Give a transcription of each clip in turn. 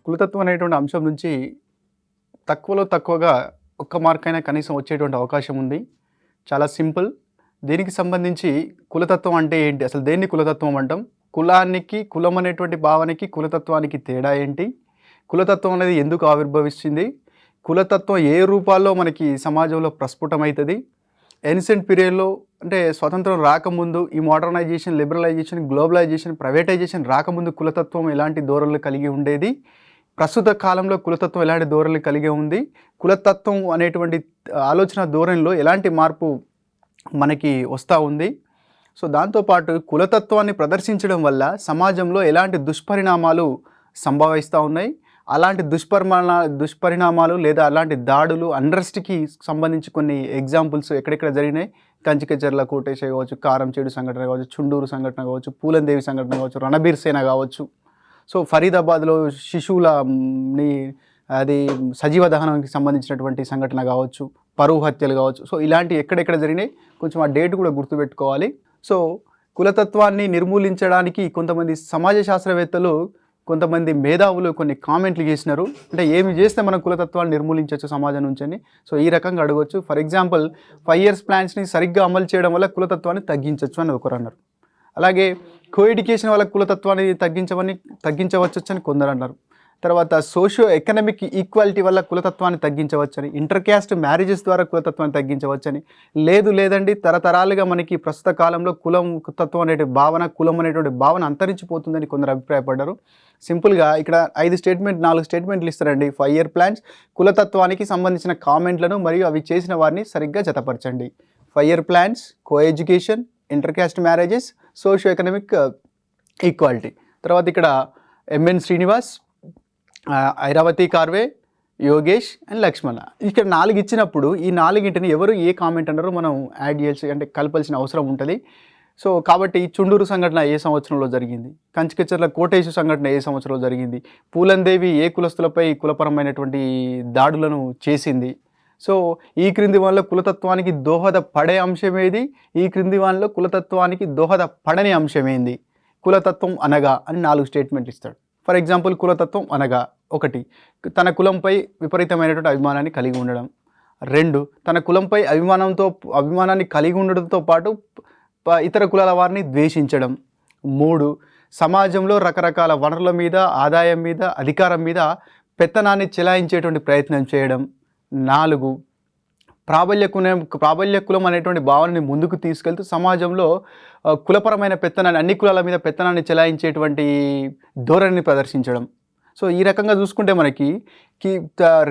కులతత్వం అనేటువంటి అంశం నుంచి తక్కువలో తక్కువగా ఒక్క మార్కైనా కనీసం వచ్చేటువంటి అవకాశం ఉంది. చాలా సింపుల్. దీనికి సంబంధించి కులతత్వం అంటే ఏంటి? అసలు దేన్ని కులతత్వం అంటాం? కులానికి, కులం అనేటువంటి భావనకి, కులతత్వానికి తేడా ఏంటి? కులతత్వం అనేది ఎందుకు ఆవిర్భవించింది? కులతత్వం ఏ రూపాల్లో మనకి సమాజంలో ప్రస్ఫుటమవుతుంది? ఏన్షియంట్ పీరియడ్‌లో అంటే స్వతంత్రం రాకముందు ఈ మోడర్నైజేషన్, లిబరలైజేషన్, గ్లోబలైజేషన్, ప్రైవేటైజేషన్ రాకముందు కులతత్వం ఎలాంటి ధోరణులు కలిగి ఉండేది? ప్రస్తుత కాలంలో కులతత్వం ఎలాంటి ధోరణులు కలిగి ఉంది? కులతత్వం అనేటువంటి ఆలోచన ధోరణిలో ఎలాంటి మార్పు మనకి వస్తూ ఉంది? సో దాంతోపాటు కులతత్వాన్ని ప్రదర్శించడం వల్ల సమాజంలో ఎలాంటి దుష్పరిణామాలు సంభవిస్తూ ఉన్నాయి? అలాంటి దుష్పరిణామాలు లేదా అలాంటి దాడులు, అన్రెస్ట్‌కి సంబంధించి కొన్ని ఎగ్జాంపుల్స్ ఎక్కడెక్కడ జరిగినాయి? కంచికచర్ల కోటేశ్వర కావచ్చు, కారంచేడు సంఘటన కావచ్చు, చుండూరు సంఘటన కావచ్చు, పూలందేవి సంఘటన కావచ్చు, రణబీర్ సేన కావచ్చు. సో ఫరీదాబాద్లో శిశువులని అది సజీవ దహనానికి సంబంధించినటువంటి సంఘటన కావచ్చు, పరువు హత్యలు కావచ్చు. సో ఇలాంటివి ఎక్కడెక్కడ జరిగినాయి కొంచెం ఆ డేట్ కూడా గుర్తుపెట్టుకోవాలి. సో కులతత్వాన్ని నిర్మూలించడానికి కొంతమంది సమాజ శాస్త్రవేత్తలు, కొంతమంది మేధావులు కొన్ని కామెంట్లు చేసినారు. అంటే ఏమి చేస్తే మనం కులతత్వాన్ని నిర్మూలించవచ్చు సమాజం నుంచి అని. సో ఈ రకంగా అడగవచ్చు. ఫర్ ఎగ్జాంపుల్ 5 years ప్లాన్స్ని సరిగ్గా అమలు చేయడం వల్ల కులతత్వాన్ని తగ్గించవచ్చు అని ఒకరు అన్నారు. అలాగే కో ఎడ్యుకేషన్ వల్ల కులతత్వాన్ని తగ్గించవచ్చు అని కొందరు అన్నారు. తర్వాత సోషియో ఎకనామిక్ ఈక్వాలిటీ వల్ల కులతత్వాన్ని తగ్గించవచ్చని, ఇంటర్ క్యాస్ట్ మ్యారేజెస్ ద్వారా కులతత్వాన్ని తగ్గించవచ్చని, లేదండి తరతరాలుగా మనకి ప్రస్తుత కాలంలో కులతత్వం అనేటువంటి భావన, కులం అనేటువంటి భావన అంతరించిపోతుందని కొందరు అభిప్రాయపడ్డారు. సింపుల్గా ఇక్కడ 4 స్టేట్మెంట్లు ఇస్తారండి. 5 year ప్లాన్స్, కులతత్వానికి సంబంధించిన కామెంట్లను మరియు అవి చేసిన వారిని సరిగ్గా జతపరచండి. 5 year plans, co education, inter caste marriages, socio economic equality. తర్వాత ఇక్కడ ఎంఎన్ శ్రీనివాస్, ఐరావతి కార్వే, యోగేష్ అండ్ లక్ష్మణ. ఇక్కడ 4 ఇచ్చినప్పుడు ఈ 4ంటిని ఎవరు ఏ కామెంట్ అన్నారో మనం యాడ్ చేయాల్సి అంటే కలపాల్సిన అవసరం ఉంటుంది. సో కాబట్టి చుండూరు సంఘటన ఏ సంవత్సరంలో జరిగింది? కంచికచర్ల కోటేశు సంఘటన ఏ సంవత్సరంలో జరిగింది? పూలందేవి ఏ కులస్తులపై కులపరమైనటువంటి దాడులను చేసింది? సో ఈ క్రింది వల్ల కులతత్వానికి దోహదపడే అంశమేది? ఈ క్రింది వల్ల కులతత్వానికి దోహదపడని అంశమేంది? కులతత్వం అనగా అని 4 స్టేట్మెంట్లు ఇస్తాడు. ఫర్ ఎగ్జాంపుల్ కులతత్వం అనగా 1, తన కులంపై విపరీతమైనటువంటి అభిమానాన్ని కలిగి ఉండడం. 2, తన కులంపై అభిమానాన్ని కలిగి ఉండడంతో పాటు ఇతర కులాల వారిని ద్వేషించడం. 3, సమాజంలో రకరకాల వనరుల మీద, ఆదాయం మీద, అధికారం మీద పెత్తనాన్ని చెలాయించేటువంటి ప్రయత్నం చేయడం. 4, ప్రాబల్య కులం అనేటువంటి భావనని ముందుకు తీసుకెళ్తూ సమాజంలో కులపరమైన పెత్తనాన్ని, అన్ని కులాల మీద పెత్తనాన్ని చెలాయించేటువంటి ధోరణిని ప్రదర్శించడం. సో ఈ రకంగా చూసుకుంటే మనకి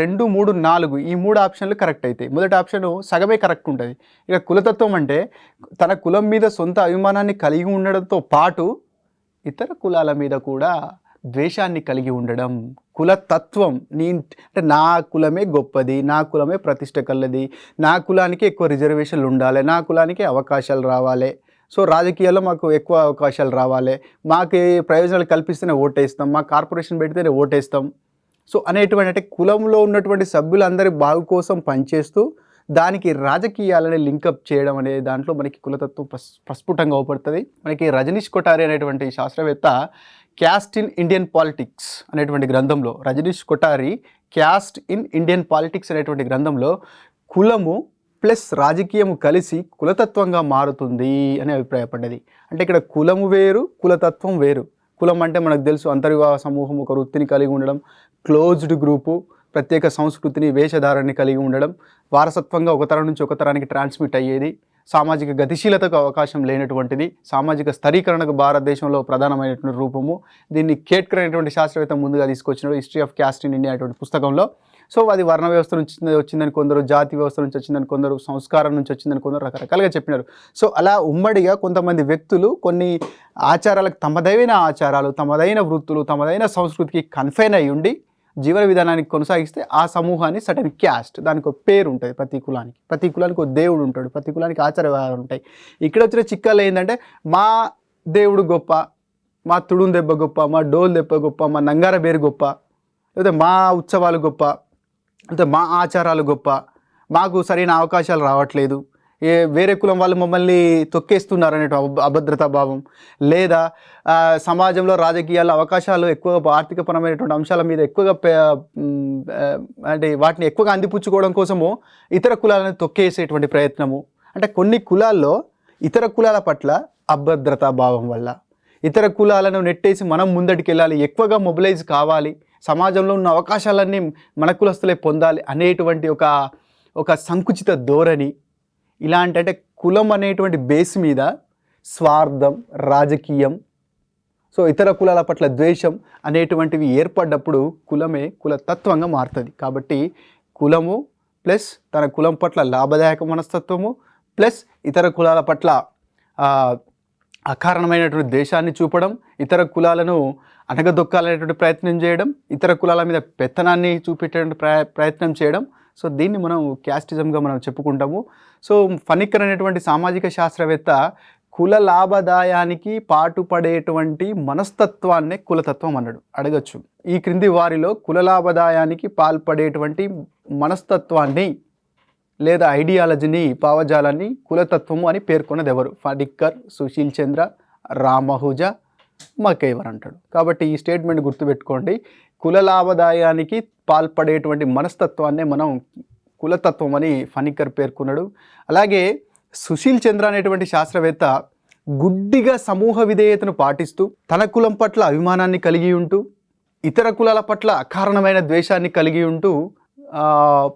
2, 3, 4 ఈ 3 ఆప్షన్లు కరెక్ట్ అవుతాయి. మొదటి ఆప్షన్ సగమే కరెక్ట్ ఉంటుంది. ఇక కులతత్వం అంటే తన కులం మీద సొంత అభిమానాన్ని కలిగి ఉండడంతో పాటు ఇతర కులాల మీద కూడా ద్వేషాన్ని కలిగి ఉండడం. కులతత్వం అంటే నా కులమే గొప్పది, నా కులమే ప్రతిష్ట కలది, నా కులానికి ఎక్కువ రిజర్వేషన్లు ఉండాలి, నా కులానికి అవకాశాలు రావాలి, సో రాజకీయాల్లో మాకు ఎక్కువ అవకాశాలు రావాలి, మాకు ప్రయోజనాలు కల్పిస్తేనే ఓటేస్తాం, మా కార్పొరేషన్ పెడితేనే ఓటేస్తాం. సో అనేటువంటి అంటే కులంలో ఉన్నటువంటి సభ్యులందరి బాగు కోసం పనిచేస్తూ దానికి రాజకీయాలని లింకప్ చేయడం అనే దాంట్లో మనకి కులతత్వం ప్రస్ఫుటంగా అవపడుతుంది. మనకి రజనీష్ కొఠారి అనేటువంటి శాస్త్రవేత్త క్యాస్ట్ ఇన్ ఇండియన్ పాలిటిక్స్ అనేటువంటి గ్రంథంలో, Rajneesh Kothari caste in Indian politics అనేటువంటి గ్రంథంలో కులము ప్లస్ రాజకీయము కలిసి కులతత్వంగా మారుతుంది అని అభిప్రాయపడ్డది. అంటే ఇక్కడ కులము వేరు, కులతత్వం వేరు. కులం అంటే మనకు తెలుసు అంతర్వివాహ సమూహం, ఒక వృత్తిని కలిగి ఉండడం, క్లోజ్డ్ గ్రూపు, ప్రత్యేక సంస్కృతిని, వేషధారణని కలిగి ఉండడం, వారసత్వంగా ఒక తరం నుంచి ఒక తరానికి ట్రాన్స్మిట్ అయ్యేది, సామాజిక గతిశీలతకు అవకాశం లేనటువంటిది, సామాజిక స్థరీకరణకు భారతదేశంలో ప్రధానమైనటువంటి రూపము. దీన్ని కేట్కర్ అనేటువంటి శాస్త్రవేత్త ముందుగా తీసుకొచ్చినాడు history of caste in India అనేటువంటి పుస్తకంలో. సో అది వర్ణ వ్యవస్థ నుంచి వచ్చిందని కొందరు, జాతి వ్యవస్థ నుంచి వచ్చిందని కొందరు, సంస్కారం నుంచి వచ్చిందని కొందరు రకరకాలుగా చెప్పినారు. సో అలా ఉమ్మడిగా కొంతమంది వ్యక్తులు కొన్ని ఆచారాలకు, తమదైన ఆచారాలు, తమదైన వృత్తులు, తమదైన సంస్కృతికి కన్ఫైన్ అయ్యి ఉండి జీవన విధానానికి కొనసాగిస్తే ఆ సమూహాన్ని సటన్ క్యాస్ట్, దానికి ఒక పేరు ఉంటుంది. ప్రతి కులానికి ఒక దేవుడు ఉంటాడు, ప్రతి కులానికి ఆచార వ్యవహారాలు ఉంటాయి. ఇక్కడ వచ్చిన చిక్కాలు ఏంటంటే మా దేవుడు గొప్ప, మా తుడుం దెబ్బ గొప్ప, మా డోల్ దెబ్బ గొప్ప, మా నంగార బేరు గొప్ప, లేకపోతే మా ఉత్సవాలు గొప్ప, లేకపోతే మా ఆచారాలు గొప్ప, మాకు సరైన అవకాశాలు రావట్లేదు, వేరే కులం వాళ్ళు మమ్మల్ని తొక్కేస్తున్నారు అనే అభద్రతా భావం, లేదా సమాజంలో రాజకీయాల్లో అవకాశాలు ఎక్కువగా ఆర్థికపరమైనటువంటి అంశాల మీద ఎక్కువగా అంటే వాటిని ఎక్కువగా అందిపుచ్చుకోవడం కోసము ఇతర కులాలను తొక్కేసేటువంటి ప్రయత్నము. అంటే కొన్ని కులాల్లో ఇతర కులాల పట్ల అభద్రతా భావం వల్ల ఇతర కులాలను నెట్టేసి మనం ముందటికి వెళ్ళాలి, ఎక్కువగా మొబిలైజ్ కావాలి, సమాజంలో ఉన్న అవకాశాలన్నీ మన కులస్తులే పొందాలి అనేటువంటి ఒక సంకుచిత ధోరణి, ఇలాంటి అంటే కులం అనేటువంటి బేస్ మీద స్వార్థం, రాజకీయం, సో ఇతర కులాల పట్ల ద్వేషం అనేటువంటివి ఏర్పడ్డప్పుడు కులమే కులతత్వంగా మారుతుంది. కాబట్టి కులము ప్లస్ తన కులం పట్ల లాభదాయక మనస్తత్వము ప్లస్ ఇతర కులాల పట్ల అకారణమైనటువంటి ద్వేషాన్ని చూపడం, ఇతర కులాలను అణగదొక్కాలనేటువంటి ప్రయత్నం చేయడం, ఇతర కులాల మీద పెత్తనాన్ని చూపెట్టేటువంటి ప్రయత్నం చేయడం. సో దీన్ని మనం క్యాస్టిజంగా మనం చెప్పుకుంటాము. సో ఫణిక్కర్ అనేటువంటి సామాజిక శాస్త్రవేత్త కుల లాభదాయానికి పాటుపడేటువంటి మనస్తత్వాన్నే కులతత్వం అన్నాడు. అడగచ్చు, ఈ క్రింది వారిలో కుల లాభదాయానికి పాల్పడేటువంటి మనస్తత్వాన్ని లేదా ఐడియాలజీని, భావజాలాన్ని కులతత్వము అని పేర్కొన్నది ఎవరు? ఫణిక్కర్, సుశీల్ చంద్ర, రామహుజా, మకైవర్ అంటాడు. కాబట్టి ఈ స్టేట్మెంట్ గుర్తుపెట్టుకోండి. కుల లాభదాయానికి పాల్పడేటువంటి మనస్తత్వాన్నే మనం కులతత్వం అని ఫణిక్కర్ పేర్కొన్నాడు. అలాగే సుశీల్ చంద్ర అనేటువంటి శాస్త్రవేత్త గుడ్డిగా సమూహ విధేయతను పాటిస్తూ తన కులం పట్ల అభిమానాన్ని కలిగి ఉంటూ ఇతర కులాల పట్ల అకారణమైన ద్వేషాన్ని కలిగి ఉంటూ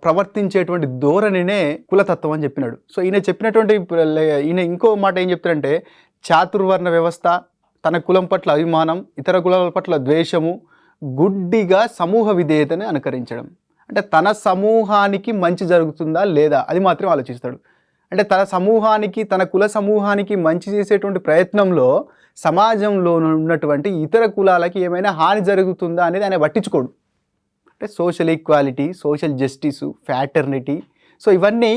ప్రవర్తించేటువంటి ధోరణినే కులతత్వం అని చెప్పినాడు. సో ఈయన ఇంకో మాట ఏం చెప్తాడంటే, చాతుర్వర్ణ వ్యవస్థ, తన కులం పట్ల అభిమానం, ఇతర కులాల పట్ల ద్వేషము, గుడ్డిగా సమూహ విధేయతని అనుకరించడం. అంటే తన సమూహానికి మంచి జరుగుతుందా లేదా అది మాత్రం ఆలోచిస్తాడు. అంటే తన సమూహానికి, తన కుల సమూహానికి మంచి చేసేటువంటి ప్రయత్నంలో సమాజంలో ఉన్నటువంటి ఇతర కులాలకి ఏమైనా హాని జరుగుతుందా అనేది ఆయన పట్టించుకోడు. అంటే social equality, social justice, fraternity, so ఇవన్నీ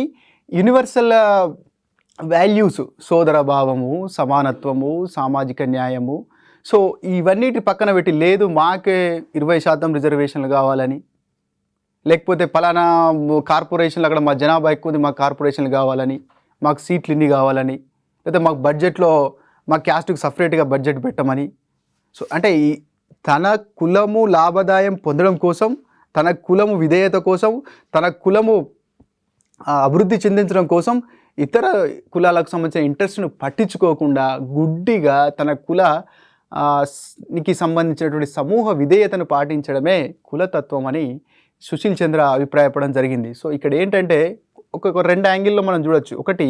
యూనివర్సల్ వాల్యూస్, సోదర భావము, సమానత్వము, సామాజిక న్యాయము. సో ఇవన్నిటి పక్కన పెట్టి, లేదు మాకే 20% రిజర్వేషన్లు కావాలని, లేకపోతే పలానా కార్పొరేషన్లు అక్కడ మా జనాభా ఎక్కువ ఉంది, మాకు కార్పొరేషన్లు కావాలని, మాకు సీట్లు ఇన్ని కావాలని, లేదా మాకు బడ్జెట్లో మా క్యాస్ట్కి సపరేట్గా బడ్జెట్ పెట్టమని. సో అంటే తన కులము లాభదాయం పొందడం కోసం, తన కులము విధేయత కోసం, తన కులము అభివృద్ధి చెందించడం కోసం ఇతర కులాలకు సంబంధించిన ఇంట్రెస్ట్ను పట్టించుకోకుండా గుడ్డిగా తన కులానికి సంబంధించినటువంటి సమూహ విధేయతను పాటించడమే కులతత్వం అని సుశీల్ చంద్ర అభిప్రాయపడడం జరిగింది. సో ఇక్కడ ఏంటంటే ఒక రెండు యాంగిల్లో మనం చూడొచ్చు. ఒకటి,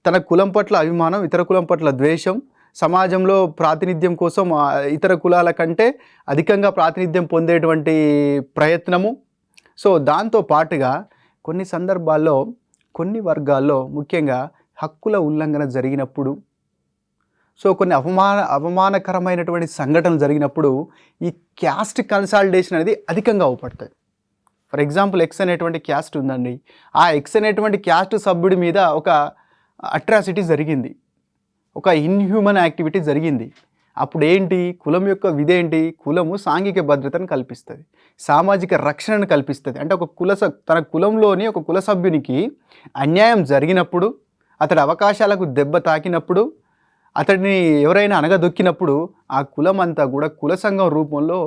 తన కులం పట్ల అభిమానం, ఇతర కులం పట్ల ద్వేషం, సమాజంలో ప్రాతినిధ్యం కోసం ఇతర కులాల కంటే అధికంగా ప్రాతినిధ్యం పొందేటువంటి ప్రయత్నము. సో దాంతో పాటుగా కొన్ని సందర్భాల్లో, కొన్ని వర్గాల్లో ముఖ్యంగా హక్కుల ఉల్లంఘన జరిగినప్పుడు, సో కొన్ని అవమానకరమైనటువంటి సంఘటనలు జరిగినప్పుడు ఈ క్యాస్ట్ కన్సాలిడేషన్ అనేది అధికంగా అవపడుతుంది. ఫర్ ఎగ్జాంపుల్, ఎక్స్ అనేటువంటి క్యాస్ట్ ఉందండి. ఆ ఎక్స్ అనేటువంటి క్యాస్ట్ సభ్యుడి మీద ఒక అట్రాసిటీ జరిగింది, ఒక ఇన్హ్యూమన్ యాక్టివిటీ జరిగింది. అప్పుడు ఏంటి, కులం యొక్క విధేంటి? కులము సాంఘిక భద్రతను కల్పిస్తుంది, సామాజిక రక్షణను కల్పిస్తుంది. అంటే తన కులంలోని ఒక కుల సభ్యునికి అన్యాయం జరిగినప్పుడు, అతడి అవకాశాలకు దెబ్బ తాకినప్పుడు, అతడిని ఎవరైనా అనగదొక్కినప్పుడు ఆ కులం అంతా కూడా కుల సంఘం రూపంలో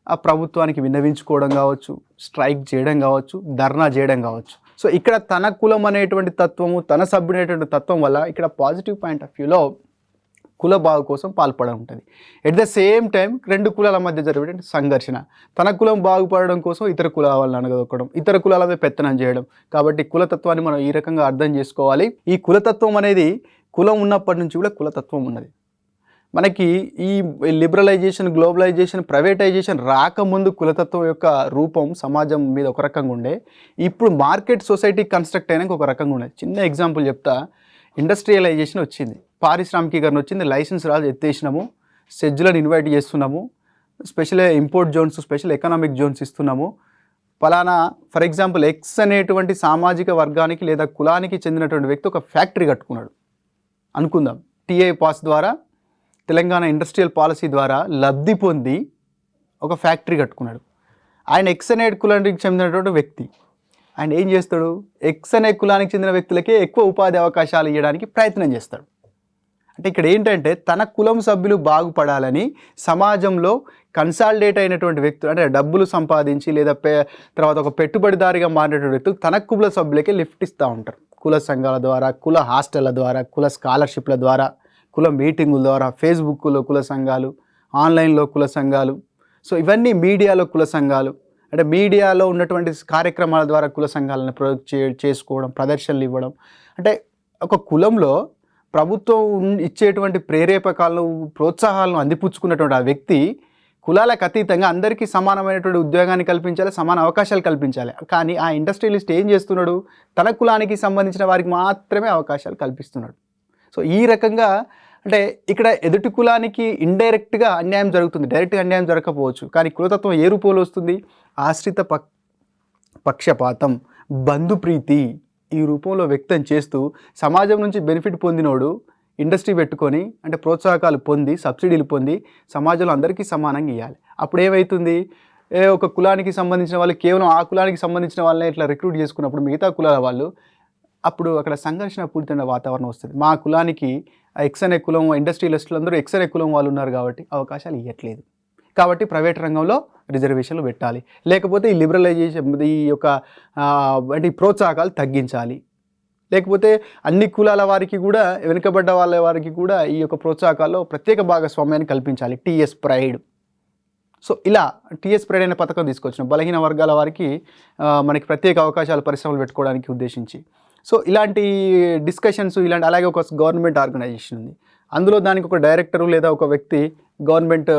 ఆ ప్రభుత్వానికి విన్నవించుకోవడం కావచ్చు, స్ట్రైక్ చేయడం కావచ్చు, ధర్నా చేయడం కావచ్చు. సో ఇక్కడ తన కులం అనేటువంటి తత్వము, తన సభ్యుడు అనేటువంటి తత్వం వల్ల ఇక్కడ పాజిటివ్ పాయింట్ ఆఫ్ వ్యూలో కుల బాగు కోసం పాల్పడ ఉంటుంది. ఎట్ ద సేమ్ టైం రెండు కులాల మధ్య జరిగే సంఘర్షణ, తన కులం బాగుపడడం కోసం ఇతర కులాల వాళ్ళని అనగదొక్కడం, ఇతర కులాల మీద పెత్తనం చేయడం. కాబట్టి కులతత్వాన్ని మనం ఈ రకంగా అర్థం చేసుకోవాలి. ఈ కులతత్వం అనేది కులం ఉన్నప్పటి నుంచి కూడా కులతత్వం ఉన్నది. మనకి ఈ లిబరలైజేషన్, గ్లోబలైజేషన్, ప్రైవేటైజేషన్ రాకముందు కులతత్వం యొక్క రూపం సమాజం మీద ఒక రకంగా ఉండే, ఇప్పుడు మార్కెట్ సొసైటీ కన్స్ట్రక్ట్ అయినాక ఒక రకంగా ఉండేది. చిన్న ఎగ్జాంపుల్ చెప్తా. ఇండస్ట్రియలైజేషన్ వచ్చింది, పారిశ్రామికీకరణ వచ్చింది, లైసెన్స్ రాజు ఎత్తేసినాము, సెజ్లను ఇన్వైట్ చేస్తున్నాము, special import zones, special economic zones ఇస్తున్నాము. ఫలానా ఫర్ ఎగ్జాంపుల్ ఎక్స్ అనేటువంటి సామాజిక వర్గానికి లేదా కులానికి చెందినటువంటి వ్యక్తి ఒక ఫ్యాక్టరీ కట్టుకున్నాడు అనుకుందాం. టీఐ పాస్ ద్వారా, తెలంగాణ ఇండస్ట్రియల్ పాలసీ ద్వారా లబ్ధి పొంది ఒక ఫ్యాక్టరీ కట్టుకున్నాడు. ఆయన ఎక్స్ అనే కులానికి చెందినటువంటి వ్యక్తి. ఆయన ఏం చేస్తాడు, ఎక్స్ అనే కులానికి చెందిన వ్యక్తులకే ఎక్కువ ఉపాధి అవకాశాలు ఇవ్వడానికి ప్రయత్నం చేస్తాడు. అంటే ఇక్కడ ఏంటంటే తన కులం సభ్యులు బాగుపడాలని సమాజంలో కన్సాలిడేట్ అయినటువంటి వ్యక్తులు, అంటే డబ్బులు సంపాదించి లేదా తర్వాత ఒక పెట్టుబడిదారిగా మారినటువంటి వ్యక్తులు తన కుల సభ్యులకే లిఫ్ట్ ఇస్తూ ఉంటారు. కుల సంఘాల ద్వారా, కుల హాస్టళ్ల ద్వారా, కుల స్కాలర్షిప్ల ద్వారా, కుల మీటింగుల ద్వారా, ఫేస్బుక్లో కుల సంఘాలు, ఆన్లైన్లో కుల సంఘాలు, సో ఇవన్నీ మీడియాలో కుల సంఘాలు, అంటే మీడియాలో ఉన్నటువంటి కార్యక్రమాల ద్వారా కుల సంఘాలను చేసుకోవడం, ప్రదర్శనలు ఇవ్వడం. అంటే ఒక కులంలో ప్రభుత్వం ఇచ్చేటువంటి ప్రేరేపకాలను, ప్రోత్సాహాలను అందిపుచ్చుకున్నటువంటి ఆ వ్యక్తి కులాలకు అతీతంగా అందరికీ సమానమైనటువంటి ఉద్యోగాన్ని కల్పించాలి, సమాన అవకాశాలు కల్పించాలి. కానీ ఆ ఇండస్ట్రియలిస్ట్ ఏం చేస్తున్నాడు, తన కులానికి సంబంధించిన వారికి మాత్రమే అవకాశాలు కల్పిస్తున్నాడు. సో ఈ రకంగా అంటే ఇక్కడ ఎదుటి కులానికి ఇండైరెక్ట్గా అన్యాయం జరుగుతుంది, డైరెక్ట్గా అన్యాయం జరగకపోవచ్చు. కానీ కులతత్వం ఏ రూపంలో వస్తుంది, ఆశ్రిత పక్షపాతం, బంధుప్రీతి ఈ రూపంలో వ్యక్తం చేస్తూ సమాజం నుంచి బెనిఫిట్ పొందినోడు ఇండస్ట్రీ పెట్టుకొని, అంటే ప్రోత్సాహకాలు పొంది, సబ్సిడీలు పొంది సమాజంలో అందరికీ సమానంగా ఇవ్వాలి. అప్పుడు ఏమవుతుంది, ఒక కులానికి సంబంధించిన వాళ్ళు కేవలం ఆ కులానికి సంబంధించిన వాళ్ళని ఇట్లా రిక్రూట్ చేసుకున్నప్పుడు మిగతా కులాల వాళ్ళు, అప్పుడు అక్కడ సంఘర్షణ పూరిత వాతావరణం వస్తుంది. మా కులానికి ఎక్స్ అనే కులం, ఇండస్ట్రియలిస్టులు అందరూ ఎక్స్ అనే కులం వాళ్ళు ఉన్నారు కాబట్టి అవకాశాలు ఇవ్వట్లేదు, కాబట్టి ప్రైవేట్ రంగంలో రిజర్వేషన్లు పెట్టాలి, లేకపోతే ఈ లిబరలైజేషన్, ఈ యొక్క అంటే ఈ ప్రోత్సాహకాలు తగ్గించాలి, లేకపోతే అన్ని కులాల వారికి కూడా, వెనుకబడ్డ వాళ్ళ వారికి కూడా ఈ యొక్క ప్రోత్సాహకాల్లో ప్రత్యేక భాగస్వామ్యాన్ని కల్పించాలి, టీఎస్ ప్రైడ్. సో ఇలా టీఎస్ ప్రైడ్ అనే పథకం తీసుకొచ్చిన బలహీన వర్గాల వారికి మనకి ప్రత్యేక అవకాశాలు, పరిశ్రమలు పెట్టుకోవడానికి ఉద్దేశించి. సో ఇలాంటి డిస్కషన్స్, ఇలాంటి అలాగే ఒక గవర్నమెంట్ ఆర్గనైజేషన్ ఉంది, అందులో దానికి ఒక డైరెక్టరు లేదా ఒక వ్యక్తి, గవర్నమెంట్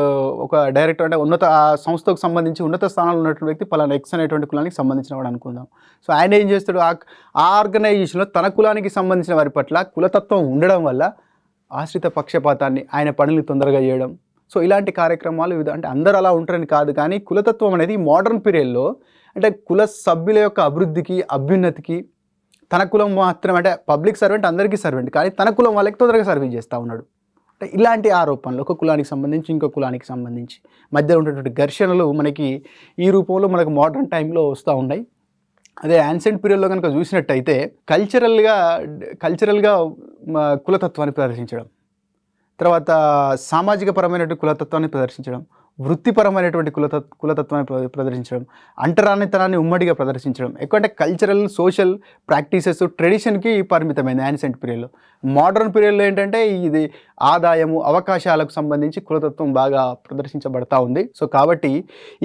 ఒక డైరెక్టర్, అంటే ఉన్నత ఆ సంస్థకు సంబంధించి ఉన్నత స్థానంలో ఉన్నటువంటి వ్యక్తి పలానా ఎక్స్ అనేటువంటి కులానికి సంబంధించిన వాడు అనుకుందాం. సో ఆయన ఏం చేస్తాడు, ఆ ఆర్గనైజేషన్లో తన కులానికి సంబంధించిన వారి పట్ల కులతత్వం ఉండడం వల్ల ఆశ్రిత పక్షపాతాన్ని, ఆయన పనులు తొందరగా చేయడం. సో ఇలాంటి కార్యక్రమాలు అంటే అందరూ అలా ఉంటారని కాదు, కానీ కులతత్వం అనేది మోడర్న్ పీరియడ్లో అంటే కుల సభ్యుల యొక్క అభివృద్ధికి, అభ్యున్నతికి తన కులం మాత్రం, అంటే పబ్లిక్ సర్వెంట్ అందరికీ సర్వెంట్, కానీ తన కులం వాళ్ళకి తొందరగా సర్వీస్ చేస్తూ ఉన్నాడు. అంటే ఇలాంటి ఆరోపణలు ఒక కులానికి సంబంధించి ఇంకో కులానికి సంబంధించి మధ్య ఉన్నటువంటి ఘర్షణలు మనకి ఈ రూపంలో మనకు మోడర్న్ టైంలో వస్తూ ఉన్నాయి. అదే యాన్సెంట్ పీరియడ్లో కనుక చూసినట్టయితే కల్చరల్గా కులతత్వాన్ని ప్రదర్శించడం, తర్వాత సామాజిక పరమైనటువంటి కులతత్వాన్ని ప్రదర్శించడం, వృత్తిపరమైనటువంటి కులతత్వాన్ని ప్రదర్శించడం, అంటరానితనాన్ని ఉమ్మడిగా ప్రదర్శించడం, ఎక్కువ అంటే కల్చరల్, సోషల్ ప్రాక్టీసెస్, ట్రెడిషన్కి పరిమితమైంది యాన్సెంట్ పీరియడ్లో. మోడర్న్ పీరియడ్లో ఏంటంటే ఇది ఆదాయము, అవకాశాలకు సంబంధించి కులతత్వం బాగా ప్రదర్శించబడతా ఉంది. సో కాబట్టి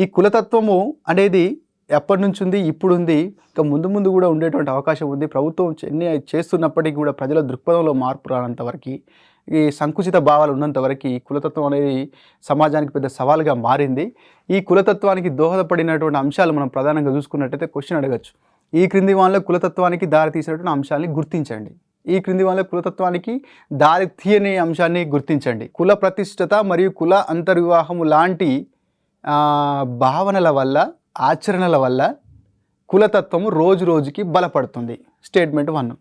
ఈ కులతత్వము అనేది ఎప్పటి నుంచి ఉంది, ఇప్పుడు ఉంది, ఇంకా ముందు ముందు కూడా ఉండేటువంటి అవకాశం ఉంది. ప్రభుత్వం చేస్తున్నప్పటికీ కూడా ప్రజల దృక్పథంలో మార్పు రానంతవరకు, ఈ సంకుచిత భావాలు ఉన్నంతవరకు కులతత్వం అనేది సమాజానికి పెద్ద సవాలుగా మారింది. ఈ కులతత్వానికి దోహదపడినటువంటి అంశాలు మనం ప్రధానంగా చూసుకున్నట్టయితే క్వశ్చన్ అడగచ్చు, ఈ క్రింది వాళ్ళ కులతత్వానికి దారి తీసినటువంటి అంశాలని గుర్తించండి, ఈ క్రింది వాళ్ళ కులతత్వానికి దారి తీయని అంశాన్ని గుర్తించండి. కుల ప్రతిష్టత మరియు కుల అంతర్వివాహము లాంటి భావనల వల్ల, ఆచరణల వల్ల కులతత్వము రోజు రోజుకి బలపడుతుంది. స్టేట్మెంట్ 1.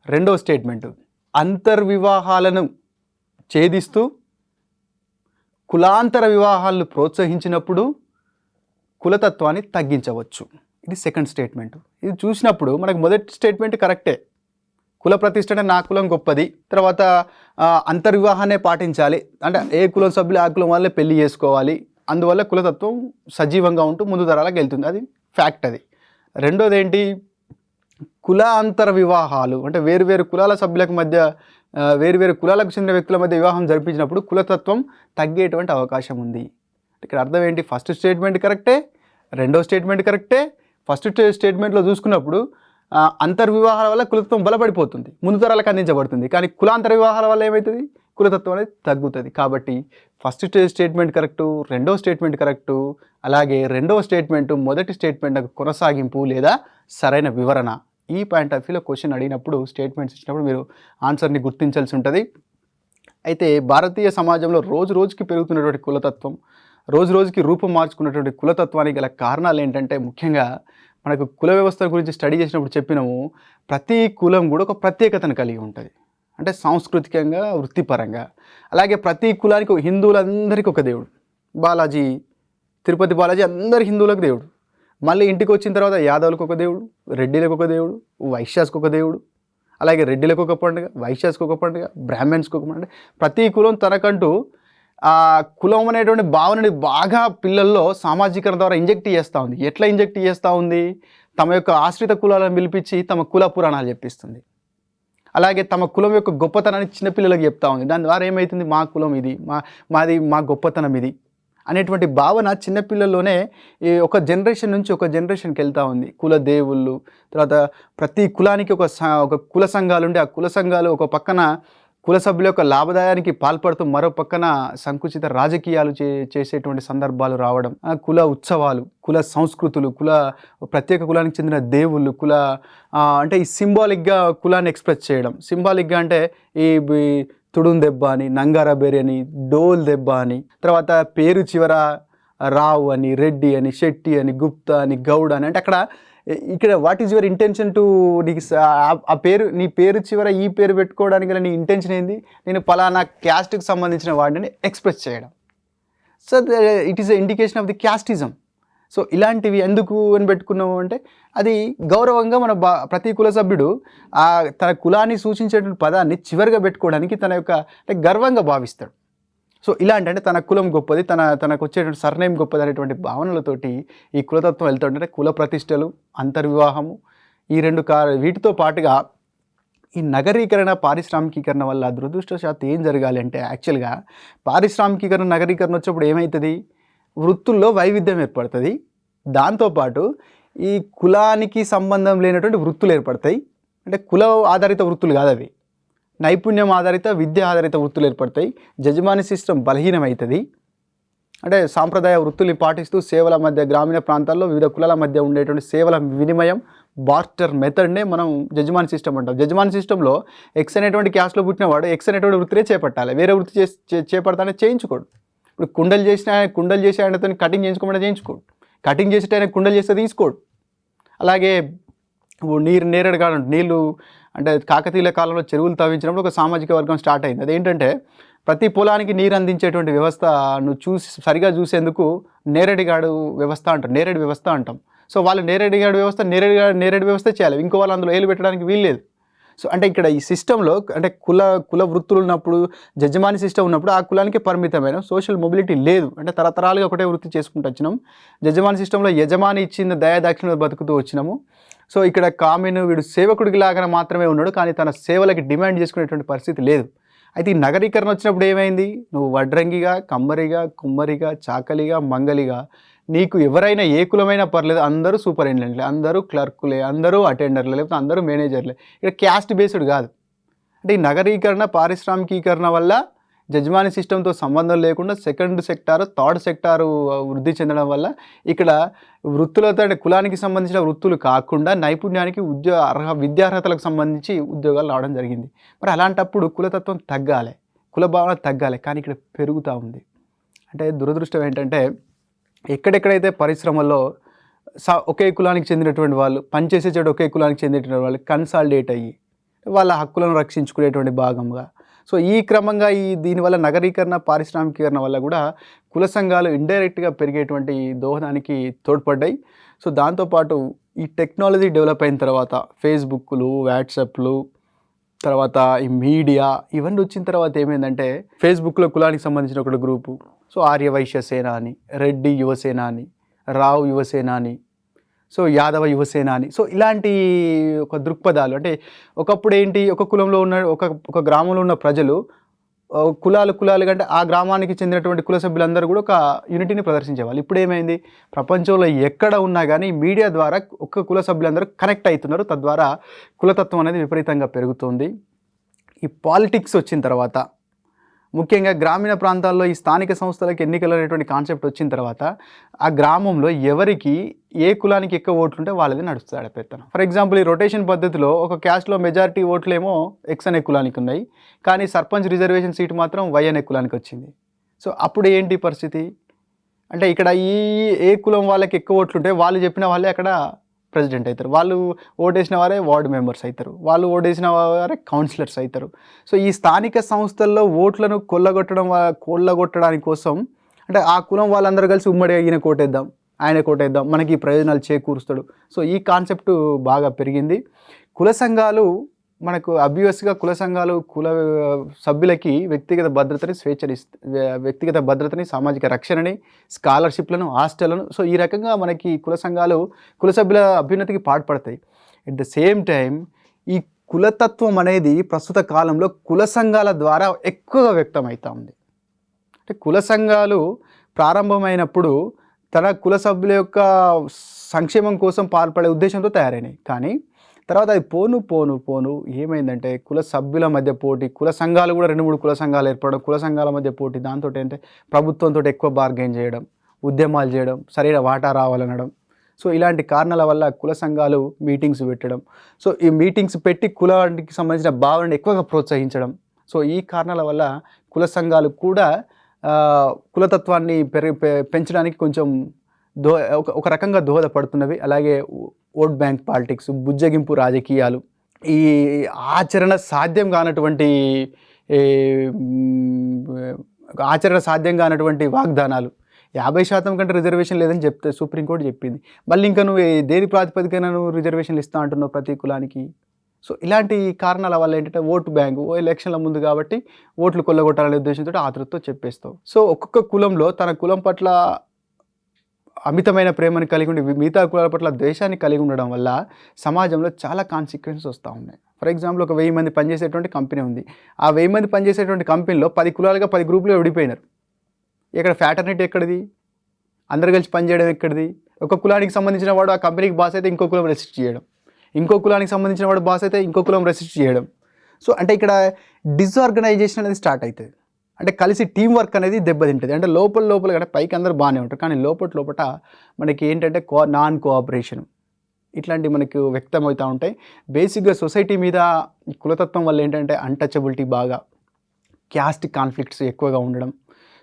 రెండవ స్టేట్మెంటు, అంతర్వివాహాలను ఛేదిస్తూ కులాంతర వివాహాలను ప్రోత్సహించినప్పుడు కులతత్వాన్ని తగ్గించవచ్చు. ఇది సెకండ్ స్టేట్మెంట్. ఇది చూసినప్పుడు మనకు మొదటి స్టేట్మెంట్ కరెక్టే, కుల ప్రతిష్ట అంటే నా కులం గొప్పది, తర్వాత అంతర్వివాహాన్ని పాటించాలి, అంటే ఏ కులం సభ్యులు ఆ కులం వాళ్ళే పెళ్లి చేసుకోవాలి, అందువల్ల కులతత్వం సజీవంగా ఉంటూ ముందు తరాలకు వెళ్తుంది, అది ఫ్యాక్ట్. అది రెండోది ఏంటి, కులాంతర వివాహాలు అంటే వేరువేరు కులాల సభ్యులకు మధ్య, వేరువేరు కులాలకు చెందిన వ్యక్తుల మధ్య వివాహం జరిపించినప్పుడు కులతత్వం తగ్గేటువంటి అవకాశం ఉంది. ఇక్కడ అర్థం ఏంటి, ఫస్ట్ స్టేట్మెంట్ కరెక్టే, రెండో స్టేట్మెంట్ కరెక్టే. ఫస్ట్ స్టేట్మెంట్లో చూసుకున్నప్పుడు అంతర్వివాహాల వల్ల కులతత్వం బలపడిపోతుంది, ముందు తరాలకు అందించబడుతుంది, కానీ కులాంతర వివాహాల వల్ల ఏమవుతుంది, కులతత్వం అనేది తగ్గుతుంది. కాబట్టి ఫస్ట్ స్టేట్మెంట్ కరెక్టు, రెండో స్టేట్మెంట్ కరెక్టు, అలాగే రెండవ స్టేట్మెంటు మొదటి స్టేట్మెంట్ కొనసాగింపు లేదా సరైన వివరణ. ఈ పాయింట్ ఆఫ్ వ్యూలో క్వశ్చన్ అడిగినప్పుడు, స్టేట్మెంట్స్ ఇచ్చినప్పుడు మీరు ఆన్సర్ని గుర్తించాల్సి ఉంటుంది. అయితే భారతీయ సమాజంలో రోజు రోజుకి పెరుగుతున్నటువంటి కులతత్వం, రోజు రోజుకి రూపం మార్చుకున్నటువంటి కులతత్వానికి గల కారణాలు ఏంటంటే, ముఖ్యంగా మనకు కుల వ్యవస్థ గురించి స్టడీ చేసినప్పుడు చెప్పినాము, ప్రతి కులం కూడా ఒక ప్రత్యేకతను కలిగి ఉంటుంది, అంటే సాంస్కృతికంగా, వృత్తిపరంగా. అలాగే ప్రతి కులానికి, హిందువులందరికీ ఒక దేవుడు, బాలాజీ, తిరుపతి బాలాజీ అందరి హిందువులకు దేవుడు, మళ్ళీ ఇంటికి వచ్చిన తర్వాత యాదవులకు ఒక దేవుడు, రెడ్డిలకు ఒక దేవుడు, వైశ్యాస్కి ఒక దేవుడు, అలాగే రెడ్డిలకు ఒక పండుగ, వైశ్యాస్కి ఒక పండుగ, బ్రాహ్మణ్స్కి ఒక పండుగ. ప్రతి కులం తనకంటూ ఆ కులం అనేటువంటి భావనని బాగా పిల్లల్లో సామాజికరణ ద్వారా ఇంజెక్ట్ చేస్తూ ఉంది. ఎట్లా ఇంజెక్ట్ చేస్తూ ఉంది? తమ యొక్క ఆశ్రిత కులాలను పిలిపించి తమ కుల పురాణాలు చెప్పిస్తుంది. అలాగే తమ కులం యొక్క గొప్పతనాన్ని చిన్నపిల్లలకు చెప్తా ఉంది. దాని ద్వారా ఏమవుతుంది? మా కులం ఇది, మా గొప్పతనం ఇది అనేటువంటి భావన చిన్నపిల్లల్లోనే ఈ ఒక జనరేషన్ నుంచి ఒక జనరేషన్కి వెళ్తూ ఉంది. కుల దేవుళ్ళు, తర్వాత ప్రతి కులానికి ఒక కుల సంఘాలు ఉండి, ఆ కుల సంఘాలు ఒక పక్కన కుల సభ్యుల యొక్క లాభదాయానికి పాల్పడుతూ మరో పక్కన సంకుచిత రాజకీయాలు చేసేటువంటి సందర్భాలు రావడం, కుల ఉత్సవాలు, కుల సంస్కృతులు, ప్రత్యేక కులానికి చెందిన దేవుళ్ళు, అంటే ఈ సింబాలిక్గా కులాన్ని ఎక్స్ప్రెస్ చేయడం. సింబాలిక్గా అంటే ఈ తుడుం దెబ్బ అని, నంగారా బేరి అని, డోల్ దెబ్బ అని, తర్వాత పేరు చివర రావు అని, రెడ్డి అని, శెట్టి అని, గుప్తా అని, గౌడ్ అని. అంటే ఇక్కడ what is your intention to, నీకు ఆ పేరు, నీ పేరు చివర ఈ పేరు పెట్టుకోవడానికి గల నీ ఇంటెన్షన్ ఏంది? నేను పలానా క్యాస్ట్కి సంబంధించిన వాడిని ఎక్స్ప్రెస్ చేయడం. So it is a indication of the casteism. So ఇలాంటివి ఎందుకు అని పెట్టుకున్నాము అంటే అది గౌరవంగా మన ప్రతి కుల సభ్యుడు తన కులాన్ని సూచించేటువంటి పదాన్ని చివరిగా పెట్టుకోవడానికి తన యొక్క అంటే గర్వంగా భావిస్తాడు. సో ఇలాంటి అంటే తన కులం గొప్పది, తనకు వచ్చేటువంటి సర్నేమ్ గొప్పది అనేటువంటి భావనలతోటి ఈ కులతత్వం వెళ్తుంటే కుల ప్రతిష్టలు, అంతర్వివాహము, ఈ వీటితో పాటుగా ఈ నగరీకరణ, పారిశ్రామికీకరణ వల్ల దురదృష్టవశాత్తు ఏం జరగాలి అంటే యాక్చువల్గా పారిశ్రామికీకరణ, నగరీకరణ వచ్చేప్పుడు ఏమవుతుంది? వృత్తుల్లో వైవిధ్యం ఏర్పడుతుంది. దాంతోపాటు ఈ కులానికి సంబంధం లేనటువంటి వృత్తులు ఏర్పడతాయి. అంటే కుల ఆధారిత వృత్తులు కాదు అవి, నైపుణ్యం ఆధారిత, విద్య ఆధారిత వృత్తులు ఏర్పడతాయి. జజమాని సిస్టమ్ బలహీనమవుతుంది. అంటే సాంప్రదాయ వృత్తుల్ని పాటిస్తూ సేవల మధ్య, గ్రామీణ ప్రాంతాల్లో వివిధ కులాల మధ్య ఉండేటువంటి సేవల వినిమయం, బార్టర్ మెథడ్నే మనం జజమాని సిస్టమ్ అంటాం. జజమాని సిస్టంలో ఎక్స్ అనేటువంటి క్యాస్ట్లో పుట్టినవాడు ఎక్స్ అనేటువంటి వృత్తినే చేపట్టాలి. వేరే వృత్తి చేపడతానే చేయించుకోడు. ఇప్పుడు కుండలు చేసి ఆయనతో కటింగ్ చేయించుకోమని చేయించుకోడు. కటింగ్ చేసేట ఆయన కుండలు చేస్తే తీసుకోడు. అలాగే నేరేడు కాలం నీళ్ళు అంటే కాకతీయుల కాలంలో చెరువులు తవ్వించినప్పుడు ఒక సామాజిక వర్గం స్టార్ట్ అయింది. అదేంటంటే ప్రతి పొలానికి నీరు అందించేటువంటి వ్యవస్థ సరిగా చూసేందుకు నేరేడుగాడు వ్యవస్థ అంటాం, నేరేడు వ్యవస్థ అంటాం. సో వాళ్ళు నేరేడుగాడు వ్యవస్థ నేరేడు వ్యవస్థ చేయాలి, ఇంకో వాళ్ళు అందులో ఏలు పెట్టడానికి వీల్లేదు. సో అంటే ఇక్కడ ఈ సిస్టంలో అంటే కుల వృత్తులు ఉన్నప్పుడు, జజమాని సిస్టమ్ ఉన్నప్పుడు ఆ కులానికి పరిమితమైన సోషల్ మొబిలిటీ లేదు. అంటే తరతరాలుగా ఒకటే వృత్తి చేసుకుంటూ వచ్చినాం. జజమాని సిస్టంలో యజమాని ఇచ్చిన దయాదాక్షిణ్యం బతుకుతూ వచ్చినాము. సో ఇక్కడ కామెను వీడు సేవకుడికి లాగా మాత్రమే ఉన్నాడు, కానీ తన సేవలకి డిమాండ్ చేసుకునేటువంటి పరిస్థితి లేదు. అయితే ఈ నగరీకరణ వచ్చినప్పుడు ఏమైంది? నువ్వు వడ్రంగిగా, కమ్మరిగా, కుమ్మరిగా, చాకలిగా, మంగలిగా, నీకు ఎవరైనా ఏ కులమైనా పర్లేదు, అందరూ సూపరింటెండెంట్లే, అందరూ క్లర్కులే, అందరూ అటెండర్లే, లేకపోతే అందరూ మేనేజర్లే. ఇక్కడ క్యాస్ట్ బేస్డ్ కాదు. అంటే ఈ నగరీకరణ, పారిశ్రామికీకరణ వల్ల జజమాని సిస్టంతో సంబంధం లేకుండా సెకండ్ సెక్టారు, థర్డ్ సెక్టారు వృద్ధి చెందడం వల్ల ఇక్కడ వృత్తులతో అంటే కులానికి సంబంధించిన వృత్తులు కాకుండా నైపుణ్యానికి విద్యార్హతలకు సంబంధించి ఉద్యోగాలు రావడం జరిగింది. మరి అలాంటప్పుడు కులతత్వం తగ్గాలి, కుల భావన తగ్గాలి, కానీ ఇక్కడ పెరుగుతూ ఉంది. అంటే దురదృష్టం ఏంటంటే ఎక్కడెక్కడైతే పరిశ్రమల్లో ఒకే కులానికి చెందినటువంటి వాళ్ళు పనిచేసే చోట ఒకే కులానికి చెందినటువంటి వాళ్ళు కన్సాలిడేట్ అయ్యి వాళ్ళ హక్కులను రక్షించుకునేటువంటి భాగంగా, సో ఈ క్రమంగా దీనివల్ల నగరీకరణ, పారిశ్రామికీకరణ వల్ల కూడా కుల సంఘాలు ఇండైరెక్ట్గా పెరిగేటువంటి దోహదానికి తోడ్పడ్డాయి. సో దాంతోపాటు ఈ టెక్నాలజీ డెవలప్ అయిన తర్వాత ఫేస్బుక్లు, వాట్సాప్లు, తర్వాత ఈ మీడియా ఇవన్నీ వచ్చిన తర్వాత ఏమైందంటే ఫేస్బుక్లో కులానికి సంబంధించిన ఒక గ్రూపు, సో ఆర్యవైశ్య సేన అని, రెడ్డి యువసేన అని, రావు యువసేన అని, సో యాదవ యువసేన అని, సో ఇలాంటి ఒక దృక్పథాలు. అంటే ఒకప్పుడు ఏంటి, ఒక కులంలో ఉన్న ఒక గ్రామంలో ఉన్న ప్రజలు కులాలు కంటే ఆ గ్రామానికి చెందినటువంటి కుల సభ్యులందరూ కూడా ఒక యూనిటీని ప్రదర్శించేవాళ్ళు. ఇప్పుడు ఏమైంది, ప్రపంచంలో ఎక్కడ ఉన్నా కానీ మీడియా ద్వారా ఒక్క కుల సభ్యులందరూ కనెక్ట్ అవుతున్నారు. తద్వారా కులతత్వం అనేది విపరీతంగా పెరుగుతుంది. ఈ పాలిటిక్స్ వచ్చిన తర్వాత, ముఖ్యంగా గ్రామీణ ప్రాంతాల్లో ఈ స్థానిక సంస్థలకు ఎన్నికలు అనేటువంటి కాన్సెప్ట్ వచ్చిన తర్వాత ఆ గ్రామంలో ఎవరికి ఏ కులానికి ఎక్కువ ఓట్లు ఉంటే వాళ్ళది నడుస్తాడు పెత్తనం. ఫర్ ఎగ్జాంపుల్ ఈ రొటేషన్ పద్ధతిలో ఒక క్యాస్ట్లో మెజారిటీ ఓట్లేమో ఎక్స్ అనే కులానికి ఉన్నాయి, కానీ సర్పంచ్ రిజర్వేషన్ సీటు మాత్రం వై అనే కులానికి వచ్చింది. సో అప్పుడు ఏంటి పరిస్థితి అంటే ఇక్కడ ఏ కులం వాళ్ళకి ఎక్కువ ఓట్లు ఉంటే వాళ్ళు చెప్పిన వాళ్ళే అక్కడ ప్రెసిడెంట్ అవుతారు, వాళ్ళు ఓటేసిన వారే వార్డు మెంబర్స్ అవుతారు, వాళ్ళు ఓటేసిన వారే కౌన్సిలర్స్ అవుతారు. సో ఈ స్థానిక సంస్థల్లో ఓట్లను కొల్లగొట్టడానికి కోసం అంటే ఆ కులం వాళ్ళందరూ కలిసి ఉమ్మడిగా ఈయన కోటేద్దాం, ఆయన కోటేద్దాం, మనకి ప్రయోజనాలు చేకూరుస్తాడు. సో ఈ కాన్సెప్ట్ బాగా పెరిగింది. కుల సంఘాలు మనకు అబ్వియస్గా కుల సంఘాలు కుల సభ్యులకి వ్యక్తిగత భద్రతని వ్యక్తిగత భద్రతని, సామాజిక రక్షణని, స్కాలర్షిప్లను, హాస్టళ్లను, సో ఈ రకంగా మనకి కుల సంఘాలు కుల సభ్యుల అభ్యున్నతికి పాటుపడతాయి. ఎట్ ద సేమ్ టైం ఈ కులతత్వం అనేది ప్రస్తుత కాలంలో కుల సంఘాల ద్వారా ఎక్కువగా వ్యక్తమవుతూ ఉంది. అంటే కుల సంఘాలు ప్రారంభమైనప్పుడు తన కుల సభ్యుల యొక్క సంక్షేమం కోసం పాల్పడే ఉద్దేశంతో తయారైనాయి. కానీ తర్వాత అది పోను పోను పోను ఏమైందంటే కుల సభ్యుల మధ్య పోటీ, కుల సంఘాలు కూడా 2-3 కుల సంఘాలు ఏర్పడడం, కుల సంఘాల మధ్య పోటీ, దాంతో ఏంటంటే ప్రభుత్వంతో ఎక్కువ బార్గెన్ చేయడం, ఉద్యమాలు చేయడం, సరైన వాటా రావాలనడం. సో ఇలాంటి కారణాల వల్ల కుల సంఘాలు మీటింగ్స్ పెట్టడం, సో ఈ మీటింగ్స్ పెట్టి కులానికి సంబంధించిన భావనను ఎక్కువగా ప్రోత్సహించడం. సో ఈ కారణాల వల్ల కుల సంఘాలు కూడా కులతత్వాన్ని పెంచడానికి కొంచెం ఒక రకంగా దోహదపడుతున్నవి. అలాగే ఓట్ బ్యాంక్ పాలిటిక్స్, బుజ్జగింపు రాజకీయాలు, ఈ ఆచరణ సాధ్యం కానటువంటి వాగ్దానాలు, 50% కంటే రిజర్వేషన్ లేదని చెప్తే సుప్రీంకోర్టు చెప్పింది. మళ్ళీ ఇంకా నువ్వు దేని ప్రాతిపదికన నువ్వు రిజర్వేషన్లు ఇస్తా అంటున్నావు ప్రతి కులానికి? సో ఇలాంటి కారణాల వల్ల ఏంటంటే ఓటు బ్యాంకు ఎలక్షన్ల ముందు కాబట్టి ఓట్లు కొల్లగొట్టాలనే ఉద్దేశంతో ఆతృతతో చెప్పేస్తావు. సో ఒక్కొక్క కులంలో తన కులం పట్ల అమితమైన ప్రేమను కలిగి ఉండి మిగతా కులాల పట్ల ద్వేషాన్ని కలిగి ఉండడం వల్ల సమాజంలో చాలా కాన్సిక్వెన్సెస్ వస్తూ ఉన్నాయి. ఫర్ ఎగ్జాంపుల్, ఒక 1000 మంది పనిచేసేటువంటి కంపెనీ ఉంది. ఆ 1000 మంది పనిచేసేటువంటి కంపెనీలో 10 కులాలుగా 10 గ్రూపులు విడిపోయినారు. ఇక్కడ ఫ్యాటర్నిటీ ఎక్కడిది? అందరు కలిసి పనిచేయడం ఎక్కడిది? ఒక కులానికి సంబంధించిన వాడు ఆ కంపెనీకి బాస్ అయితే ఇంకో కులం రెసిస్ట్ చేయడం, ఇంకో కులానికి సంబంధించిన వాడు బాస్ అయితే ఇంకో కులం రెసిస్ట్ చేయడం. సో అంటే ఇక్కడ డిజార్గనైజేషన్ అనేది స్టార్ట్ అవుతుంది. అంటే కలిసి టీం వర్క్ అనేది దెబ్బతింటుంది. అంటే లోపల అంటే పైకి అందరూ బాగానే ఉంటారు, కానీ లోపల మనకి ఏంటంటే నాన్ కోఆపరేషన్ ఇట్లాంటివి మనకు వ్యక్తమవుతూ ఉంటాయి. బేసిక్గా సొసైటీ మీద కులతత్వం వల్ల ఏంటంటే అన్టచబిలిటీ బాగా, క్యాస్ట్ కాన్ఫ్లిక్ట్స్ ఎక్కువగా ఉండడం,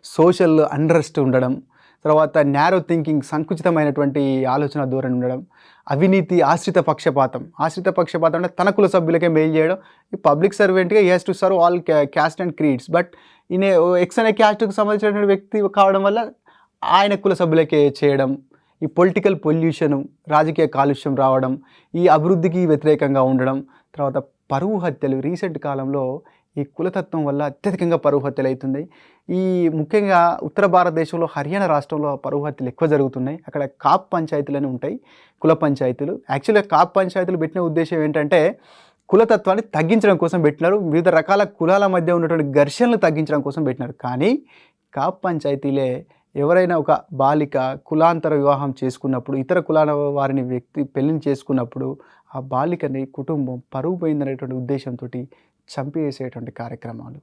సోషల్ అన్రెస్ట్ ఉండడం, తర్వాత నేరో థింకింగ్, సంకుచితమైనటువంటి ఆలోచన ధోరణి ఉండడం, అవినీతి, ఆశ్రిత పక్షపాతం అంటే తన కుల సభ్యులకే మెయిల్ చేయడం. ఈ పబ్లిక్ సర్వెంట్గా he has to serve all caste and creeds, but ఈయన ఎక్స్ అనే క్యాస్ట్కి సంబంధించినటువంటి వ్యక్తి కావడం వల్ల ఆయన కుల సభ్యులకే చేయడం. ఈ పొలిటికల్ పొల్యూషను, రాజకీయ కాలుష్యం రావడం, ఈ అభివృద్ధికి వ్యతిరేకంగా ఉండడం, తర్వాత పరువు హత్యలు. రీసెంట్ కాలంలో ఈ కులతత్వం వల్ల అత్యధికంగా పరువు హత్యలు అవుతుంది. ఈ ముఖ్యంగా ఉత్తర భారతదేశంలో హర్యానా రాష్ట్రంలో పరువు హత్యలు ఎక్కువ జరుగుతున్నాయి. అక్కడ కాప్ పంచాయతీలని ఉంటాయి, కుల పంచాయతీలు. యాక్చువల్గా కాప్ పంచాయతీలు పెట్టిన ఉద్దేశం ఏంటంటే కులతత్వాన్ని తగ్గించడం కోసం పెట్టినారు, వివిధ రకాల కులాల మధ్య ఉన్నటువంటి ఘర్షణలు తగ్గించడం కోసం పెట్టినారు. కానీ కాప్ పంచాయతీలే ఎవరైనా ఒక బాలిక కులాంతర వివాహం చేసుకున్నప్పుడు, ఇతర కులాల వారిని పెళ్లిని చేసుకున్నప్పుడు ఆ బాలికని కుటుంబం పరువు పోయిందనేటువంటి ఉద్దేశంతో చంపేసేటువంటి కార్యక్రమాలు,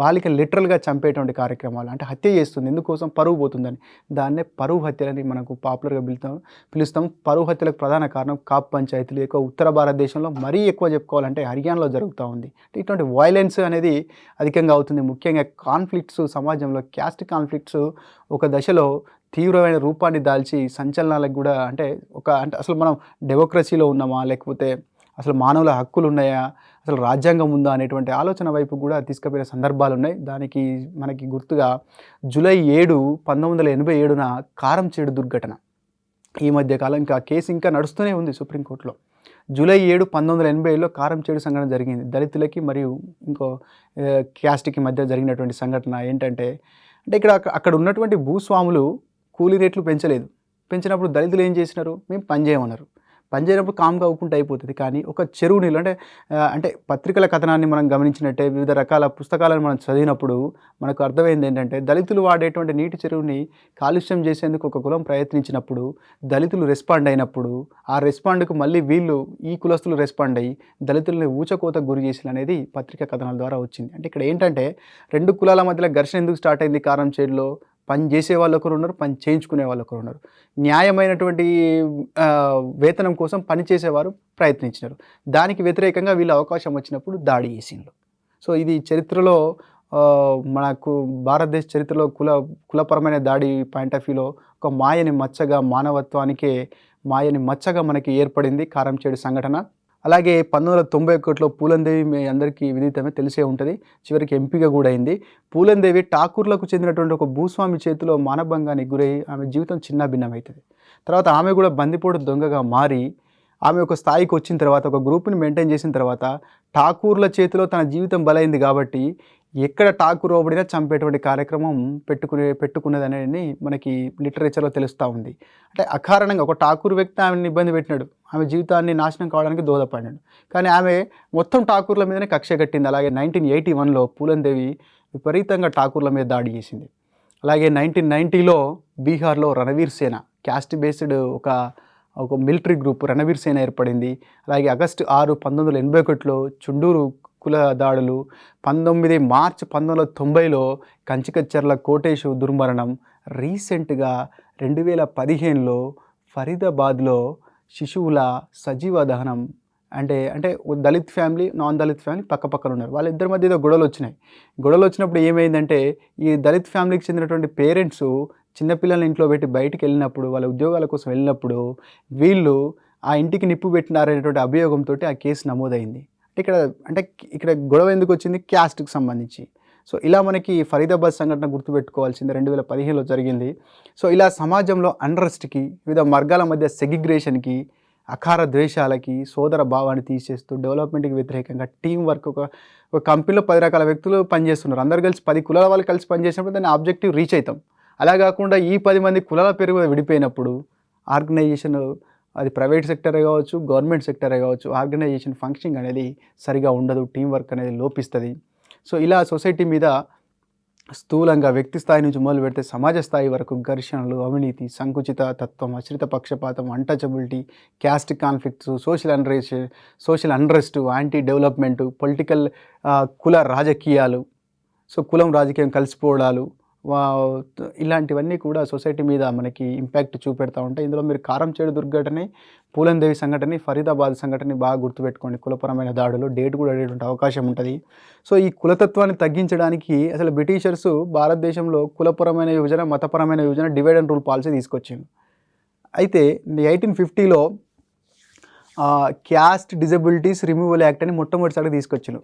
బాలిక లిటరల్గా చంపేటువంటి కార్యక్రమాలు, అంటే హత్య చేస్తుంది, ఎందుకోసం? పరువు పోతుందని. దాన్నే పరువు హత్యలని మనకు పాపులర్గా పిలుస్తాం. పరువు హత్యలకు ప్రధాన కారణం కాప్ పంచాయతీలు. ఎక్కువ ఉత్తర భారతదేశంలో మరీ ఎక్కువ చెప్పుకోవాలంటే హర్యానాలో జరుగుతూ ఉంది. ఇటువంటి వైలెన్స్ అనేది అధికంగా అవుతుంది. ముఖ్యంగా కాన్ఫ్లిక్ట్స్, సమాజంలో క్యాస్ట్ కాన్ఫ్లిక్ట్స్ ఒక దశలో తీవ్రమైన రూపాన్ని దాల్చి సంచలనాలకు కూడా, అంటే అసలు మనం డెమోక్రసీలో ఉన్నామా, లేకపోతే అసలు మానవుల హక్కులు ఉన్నాయా, అసలు రాజ్యాంగం ఉందా అనేటువంటి ఆలోచన వైపు కూడా తీసుకుపోయిన సందర్భాలు ఉన్నాయి. దానికి మనకి గుర్తుగా జూలై 7, 1987న కారంచేడు దుర్ఘటన. ఈ మధ్యకాలం ఇంకా కేసు ఇంకా నడుస్తూనే ఉంది సుప్రీంకోర్టులో. జూలై 7, 1987లో కారంచేడు సంఘటన జరిగింది. దళితులకి మరియు ఇంకో క్యాస్ట్కి మధ్య జరిగినటువంటి సంఘటన ఏంటంటే, ఇక్కడ అక్కడ ఉన్నటువంటి భూస్వాములు కూలీ రేట్లు పెంచినప్పుడు దళితులు ఏం చేసినారు? మేము పనిచేయమన్నారు. పనిచేయనప్పుడు కామ్గా అవ్వకుండా అయిపోతుంది. కానీ ఒక చెరువు నీళ్ళు అంటే పత్రికల కథనాన్ని మనం గమనించినట్టే, వివిధ రకాల పుస్తకాలను మనం చదివినప్పుడు మనకు అర్థమైంది ఏంటంటే, దళితులు వాడేటువంటి నీటి చెరువుని కాలుష్యం చేసేందుకు ఒక కులం ప్రయత్నించినప్పుడు, దళితులు రెస్పాండ్ అయినప్పుడు, ఆ రెస్పాండ్కు మళ్ళీ వీళ్ళు ఈ కులస్తులు రెస్పాండ్ అయ్యి దళితులని ఊచకోతకు గురి చేసిన అనేది పత్రికా కథనాల ద్వారా వచ్చింది. అంటే ఇక్కడ ఏంటంటే 2 కులాల మధ్యలో ఘర్షణ ఎందుకు స్టార్ట్ అయింది? కారంచేడులో పని చేసే వాళ్ళు ఒకరు ఉన్నారు, పని చేయించుకునే వాళ్ళు ఒకరు ఉన్నారు. న్యాయమైనటువంటి వేతనం కోసం పనిచేసేవారు ప్రయత్నించినారు. దానికి వ్యతిరేకంగా వీళ్ళు అవకాశం వచ్చినప్పుడు దాడి చేసిండ్రు. సో ఇది చరిత్రలో మనకు భారతదేశ చరిత్రలో కులపరమైన దాడి పాయింట్ ఆఫ్ వ్యూలో ఒక మాయని మచ్చగా, మానవత్వానికే మాయని మచ్చగా మనకి ఏర్పడింది కారంచేడు సంఘటన. అలాగే 1991లో పూలందేవి మీ అందరికీ విదితమే తెలిసే ఉంటుంది. చివరికి ఎంపీగా కూడా అయింది. పూలందేవి ఠాకూర్లకు చెందినటువంటి ఒక భూస్వామి చేతిలో మానభంగానికి గురై ఆమె జీవితం చిన్నాభిన్నమవుతుంది. తర్వాత ఆమె కూడా బందిపోటు దొంగగా మారి ఆమె ఒక స్థాయికి వచ్చిన తర్వాత ఒక గ్రూప్‌ని మెయింటైన్ చేసిన తర్వాత ఠాకూర్ల చేతిలో తన జీవితం బలైంది కాబట్టి ఎక్కడ ఠాకూర్ ఓబడినా చంపేటువంటి కార్యక్రమం పెట్టుకున్నదనేది మనకి లిటరేచర్‌లో తెలుస్తా ఉంది. అంటే అకారణంగా ఒక ఠాకూర్ వ్యక్తి ఆమెని ఇబ్బంది పెట్టినాడు. ఆమె జీవితాన్ని నాశనం కావడానికి దోహదపడినాడు. కానీ ఆమె మొత్తం ఠాకూర్ల మీదనే కక్ష కట్టింది. అలాగే 1981లో పూలందేవి విపరీతంగా ఠాకూర్ల మీద దాడి చేసింది. అలాగే 1990లో బీహార్‌లో రణవీర్ సేన క్యాస్ట్ బేస్డ్ ఒక మిలిటరీ గ్రూప్ రణవీర్ సేన ఏర్పడింది. అలాగే ఆగస్టు 6, 1981లో చుండూరు కుల దాడులు, 19 మార్చి 1990లో కంచికచ్చర్ల కోటేశు దుర్మరణం, రీసెంట్గా 2015లో ఫరీదాబాద్లో శిశువుల సజీవ దహనం. అంటే Dalit family, non Dalit family పక్కపక్కన ఉన్నారు. వాళ్ళిద్దరి మధ్య ఏదో గొడవలు వచ్చినాయి. గొడవలు వచ్చినప్పుడు ఏమైందంటే ఈ దళిత్ ఫ్యామిలీకి చెందినటువంటి పేరెంట్స్ చిన్నపిల్లల్ని ఇంట్లో పెట్టి బయటికి వెళ్ళినప్పుడు, వాళ్ళ ఉద్యోగాల కోసం వెళ్ళినప్పుడు వీళ్ళు ఆ ఇంటికి నిప్పు పెట్టినారనేటువంటి అభియోగంతో ఆ కేసు నమోదైంది. ఇక్కడ గొడవ ఎందుకు వచ్చింది? క్యాస్ట్కి సంబంధించి. సో ఇలా మనకి ఫరీదాబాద్ సంఘటన గుర్తుపెట్టుకోవాల్సింది 2015లో జరిగింది. సో ఇలా సమాజంలో అన్రెస్ట్కి, వివిధ వర్గాల మధ్య సెగ్రిగేషన్కి, అకార ద్వేషాలకి, సోదర భావాన్ని తీసేస్తూ డెవలప్మెంట్కి వ్యతిరేకంగా టీం వర్క్ ఒక కంపెనీలో 10 రకాల వ్యక్తులు పనిచేస్తున్నారు. అందరు కలిసి 10 కులాల వాళ్ళు కలిసి పనిచేసినప్పుడు దాన్ని ఆబ్జెక్టివ్ రీచ్ అవుతాం. అలా కాకుండా ఈ 10 మంది కులాల పేరు మీద విడిపోయినప్పుడు ఆర్గనైజేషన్ అది ప్రైవేట్ సెక్టరే కావచ్చు, గవర్నమెంట్ సెక్టరే కావచ్చు, ఆర్గనైజేషన్ ఫంక్షనింగ్ అనేది సరిగా ఉండదు, టీం వర్క్ అనేది లోపిస్తుంది. సో ఇలా సొసైటీ మీద స్థూలంగా వ్యక్తి స్థాయి నుంచి మొదలు పెడితే సమాజ స్థాయి వరకు ఘర్షణలు, అవినీతి, సంకుచిత తత్వం, అశ్రిత పక్షపాతం, untouchability, caste conflicts, social unrest, anti development, political కుల రాజకీయాలు, సో కులం రాజకీయం కలిసిపోవడాలు, ఇలాంటివన్నీ కూడా సొసైటీ మీద మనకి ఇంపాక్ట్ చూపెడతా ఉంటాయి. ఇందులో మీరు కారంచేడు దుర్ఘటన, పూలందేవి సంఘటన, ఫరీదాబాద్ సంఘటన బాగా గుర్తుపెట్టుకోండి. కులపరమైన దాడులు డేట్ కూడా అయ్యేటువంటి అవకాశం ఉంటుంది. సో ఈ కులతత్వాన్ని తగ్గించడానికి అసలు బ్రిటిషర్స్ భారతదేశంలో కులపరమైన విభజన, మతపరమైన విభజన, డివైడ్ అండ్ రూల్ పాలసీ తీసుకొచ్చింది. అయితే 1850లో క్యాస్ట్ డిజబిలిటీస్ రిమూవల్ యాక్ట్ అని మొట్టమొదటిసారి తీసుకొచ్చారు.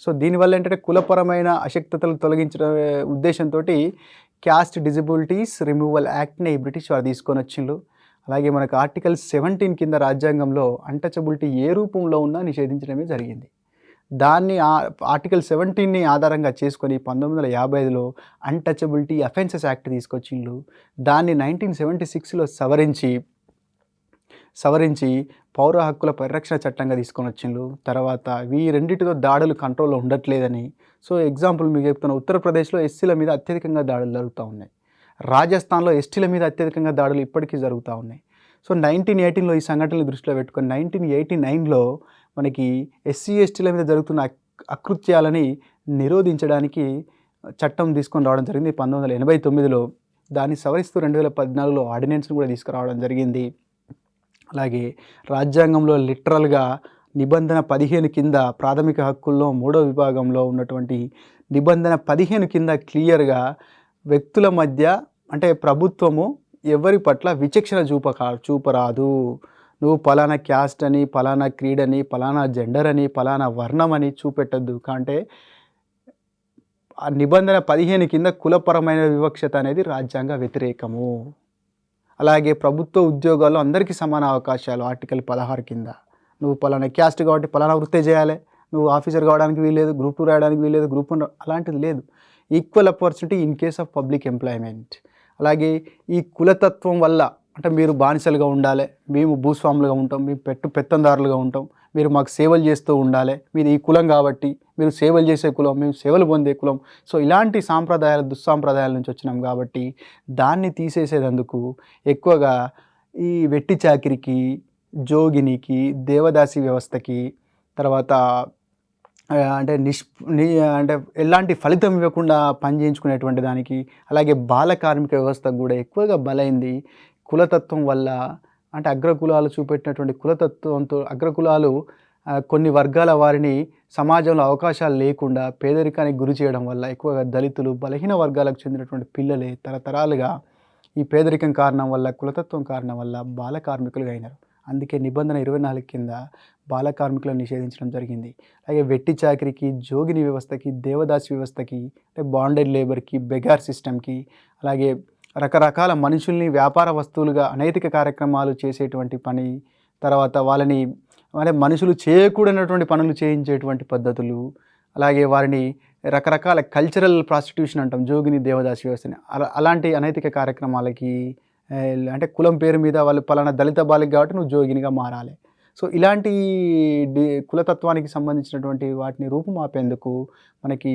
సో దీనివల్ల ఏంటంటే కులపరమైన అశక్తతలు తొలగించడం ఉద్దేశంతో క్యాస్ట్ డిజబిలిటీస్ రిమూవల్ యాక్ట్ని బ్రిటిష్ వారు తీసుకొని వచ్చిండ్రు. అలాగే మనకు ఆర్టికల్ 17 కింద రాజ్యాంగంలో అన్టచబిలిటీ ఏ రూపంలో ఉన్నా నిషేధించడమే జరిగింది. దాన్ని ఆర్టికల్ 17ని ఆధారంగా చేసుకొని 1955లో అన్టచబిలిటీ అఫెన్సెస్ యాక్ట్ తీసుకొచ్చిండ్రు. దాన్ని 1976లో సవరించి పౌర హక్కుల పరిరక్షణ చట్టంగా తీసుకొని వచ్చిండ్రు. తర్వాత ఈ రెండింటితో దాడులు కంట్రోల్లో ఉండట్లేదని. సో ఎగ్జాంపుల్ మీకు చెప్తున్నా, ఉత్తరప్రదేశ్లో ఎస్సీల మీద అత్యధికంగా దాడులు జరుగుతూ ఉన్నాయి. రాజస్థాన్లో ఎస్టీల మీద అత్యధికంగా దాడులు ఇప్పటికీ జరుగుతూ ఉన్నాయి. సో 1918లో ఈ సంఘటనలు దృష్టిలో పెట్టుకొని 1989లో మనకి ఎస్సీ ఎస్టీల మీద జరుగుతున్న అకృత్యాలని నిరోధించడానికి చట్టం తీసుకొని రావడం జరిగింది 1989లో. దాన్ని సవరిస్తూ 2014లో ఆర్డినెన్స్ని కూడా తీసుకురావడం జరిగింది. అలాగే రాజ్యాంగంలో లిటరల్గా నిబంధన 15 కింద ప్రాథమిక హక్కుల్లో 3వ విభాగంలో ఉన్నటువంటి నిబంధన 15 కింద క్లియర్గా వ్యక్తుల మధ్య అంటే ప్రభుత్వము ఎవరి పట్ల విచక్షణ చూపరాదు. నువ్వు పలానా క్యాస్ట్ అని, పలానా క్రీడ్ అని, పలానా జెండర్ అని, పలానా వర్ణం అని చూపెట్టద్దు. అంటే ఆ నిబంధన 15 కింద కులపరమైన వివక్షత అనేది రాజ్యాంగ వ్యతిరేకము. అలాగే ప్రభుత్వ ఉద్యోగాల్లో అందరికీ సమాన అవకాశాలు ఆర్టికల్ 16 కింద. నువ్వు పలానా క్యాస్ట్ కాబట్టి పలానా వృత్తే చేయాలి, నువ్వు ఆఫీసర్ కావడానికి వీల్లేదు, గ్రూప్ 2 రాయడానికి వీల్లేదు, గ్రూప్ 1 అలాంటిది లేదు. Equal opportunity in case of public employment. అలాగే ఈ కులతత్వం వల్ల అంటే మీరు బానిసలుగా ఉండాలి, మేము భూస్వాములుగా ఉంటాం, మేము పెత్తందారులుగా ఉంటాం, మీరు మాకు సేవలు చేస్తూ ఉండాలి, మీరు ఈ కులం కాబట్టి మీరు సేవలు చేసే కులం, మేము సేవలు పొందే కులం. సో ఇలాంటి దుస్సాంప్రదాయాల నుంచి వచ్చినాం కాబట్టి దాన్ని తీసేసేందుకు ఎక్కువగా ఈ వెట్టి చాకిరికి, జోగినికి, దేవదాసి వ్యవస్థకి, తర్వాత అంటే అంటే ఎలాంటి ఫలితం ఇవ్వకుండా పని చేయించుకునేటువంటి దానికి, అలాగే బాల కార్మిక వ్యవస్థకు కూడా ఎక్కువగా బలైంది కులతత్వం వల్ల. అంటే అగ్రకులాలు చూపెట్టినటువంటి కులతత్వంతో అగ్రకులాలు కొన్ని వర్గాల వారిని సమాజంలో అవకాశాలు లేకుండా పేదరికానికి గురి చేయడం వల్ల ఎక్కువగా దళితులు, బలహీన వర్గాలకు చెందినటువంటి పిల్లలే తరతరాలుగా ఈ పేదరికం కారణం వల్ల, కులతత్వం కారణం వల్ల బాల కార్మికులుగా అయినారు. అందుకే నిబంధన 24 కింద బాల కార్మికులను నిషేధించడం జరిగింది. అలాగే వెట్టి చాకిరికి, జోగిని వ్యవస్థకి, దేవదాసి వ్యవస్థకి, అంటే బాండెడ్ లేబర్‌కి, బెగార్ సిస్టమ్‌కి, అలాగే రకరకాల మనుషుల్ని వ్యాపార వస్తువులుగా అనైతిక కార్యక్రమాలు చేసేటువంటి పని, తర్వాత వాళ్ళని అంటే మనుషులు చేయకూడనటువంటి పనులు చేయించేటువంటి పద్ధతులు, అలాగే వారిని రకరకాల కల్చరల్ ప్రాస్టిట్యూషన్ అంటాం, జోగిని, దేవదాసి వ్యవస్థని. అలాంటి అనైతిక కార్యక్రమాలకి అంటే కులం పేరు మీద వాళ్ళు పలానా దళిత బాలిక కాబట్టి నువ్వు జోగినిగా మారాలి. సో ఇలాంటి కులతత్వానికి సంబంధించినటువంటి వాటిని రూపుమాపేందుకు మనకి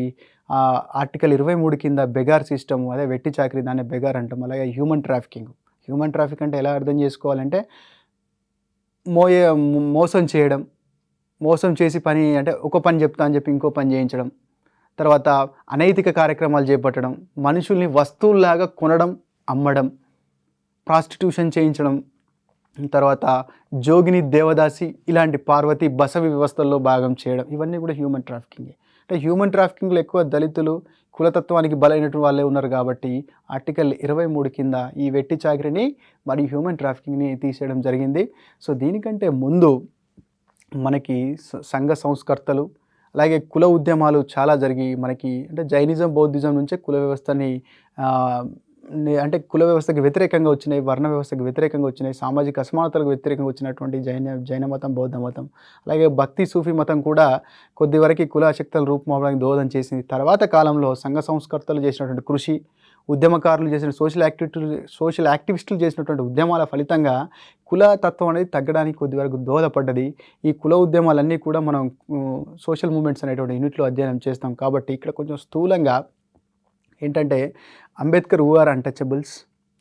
ఆర్టికల్ 23 కింద బెగార్ సిస్టమ్, అదే వెట్టి చాకిరీ, దాన్ని బెగార్ అంటాం. అలాగే హ్యూమన్ ట్రాఫికింగ్. హ్యూమన్ ట్రాఫిక్ అంటే ఎలా అర్థం చేసుకోవాలంటే మోసం చేయడం, మోసం చేసి పని అంటే ఒక పని చెప్తా అని చెప్పి ఇంకో పని చేయించడం, తర్వాత అనైతిక కార్యక్రమాలు చేపట్టడం, మనుషుల్ని వస్తువుల్లాగా కొనడం, అమ్మడం, ప్రాస్టిట్యూషన్ చేయించడం, తర్వాత జోగిని, దేవదాసి ఇలాంటి పార్వతి, బసవి వ్యవస్థల్లో భాగం చేయడం, ఇవన్నీ కూడా హ్యూమన్ ట్రాఫికింగే. అంటే హ్యూమన్ ట్రాఫికింగ్లో ఎక్కువ దళితులు, కులతత్వానికి బలైనటువంటి వాళ్ళే ఉన్నారు కాబట్టి ఆర్టికల్ 23 కింద ఈ వెట్టి చాకిరీని మరియు హ్యూమన్ ట్రాఫికింగ్ని తీసేయడం జరిగింది. సో దీనికంటే ముందు మనకి సంఘ సంస్కర్తలు, అలాగే కుల ఉద్యమాలు చాలా జరిగి మనకి అంటే జైనిజం, బౌద్ధిజం నుంచే కుల వ్యవస్థని అంటే కుల వ్యవస్థకి వ్యతిరేకంగా వచ్చినాయి, వర్ణ వ్యవస్థకి వ్యతిరేకంగా వచ్చినాయి, సామాజిక అసమానతలకు వ్యతిరేకంగా వచ్చినటువంటి జైన మతం, బౌద్ధ మతం, అలాగే భక్తి, సూఫీ మతం కూడా కొద్ది వరకు కుల శక్తుల రూపుమాపడానికి దోహదం చేసింది. తర్వాత కాలంలో సంఘ సంస్కర్తలు చేసినటువంటి కృషి, ఉద్యమకారులు చేసిన సోషల్ యాక్టివిస్టులు చేసినటువంటి ఉద్యమాల ఫలితంగా కుల తత్వం అనేది తగ్గడానికి కొద్ది వరకు దోహదపడ్డది. ఈ కుల ఉద్యమాలన్నీ కూడా మనం సోషల్ మూమెంట్స్ అనేటువంటి యూనిట్లో అధ్యయనం చేస్తాం. కాబట్టి ఇక్కడ కొంచెం స్థూలంగా ఏంటంటే అంబేద్కర్ హూ ఆర్ అన్టచబుల్స్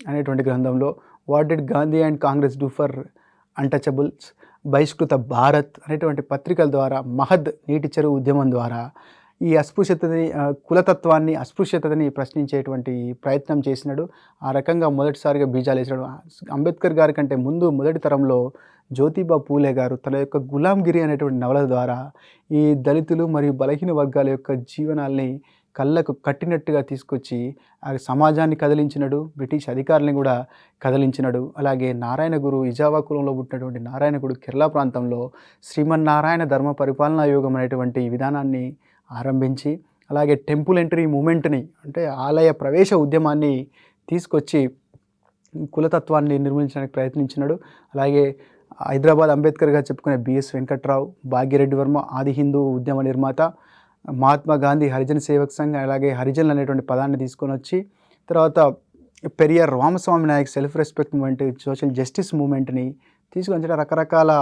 అనేటువంటి గ్రంథంలో what did Gandhi and Congress do for untouchables, Bahishkrit Bharat అనేటువంటి పత్రికల ద్వారా, మహద్ నీటి చెరువు ఉద్యమం ద్వారా ఈ అస్పృశ్యతని, కులతత్వాన్ని, అస్పృశ్యతని ప్రశ్నించేటువంటి ప్రయత్నం చేసినాడు. ఆ రకంగా మొదటిసారిగా బీజాలు వేసినాడు. అంబేద్కర్ గారి కంటే ముందు మొదటి తరంలో జ్యోతిబా పూలే గారు తన యొక్క గులాంగిరి అనేటువంటి నవల ద్వారా ఈ దళితులు మరియు బలహీన వర్గాల యొక్క జీవనాల్ని కళ్ళకు కట్టినట్టుగా తీసుకొచ్చి ఆ సమాజాన్ని కదిలించినాడు, బ్రిటిష్ అధికారులను కూడా కదిలించినాడు. అలాగే నారాయణ గురు, ఇజావా కులంలో పుట్టినటువంటి నారాయణ గురు కేరళ ప్రాంతంలో శ్రీమన్నారాయణ ధర్మ పరిపాలనా యోగం అనేటువంటి విధానాన్ని ఆరంభించి, అలాగే టెంపుల్ ఎంట్రీ మూమెంట్ని అంటే ఆలయ ప్రవేశ ఉద్యమాన్ని తీసుకొచ్చి కులతత్వాన్ని నిర్మించడానికి ప్రయత్నించినాడు. అలాగే హైదరాబాద్ అంబేద్కర్గా చెప్పుకునే బిఎస్ వెంకట్రావు, భాగ్యరెడ్డి వర్మ ఆది హిందూ ఉద్యమ నిర్మాత, మహాత్మా గాంధీ హరిజన సేవక్ సంఘ్, అలాగే హరిజనులు అనేటువంటి పదాన్ని తీసుకొని వచ్చి, తర్వాత Periyar Ramasamy Nayak self respect movement, social justice మూమెంట్ని తీసుకొని రకరకాల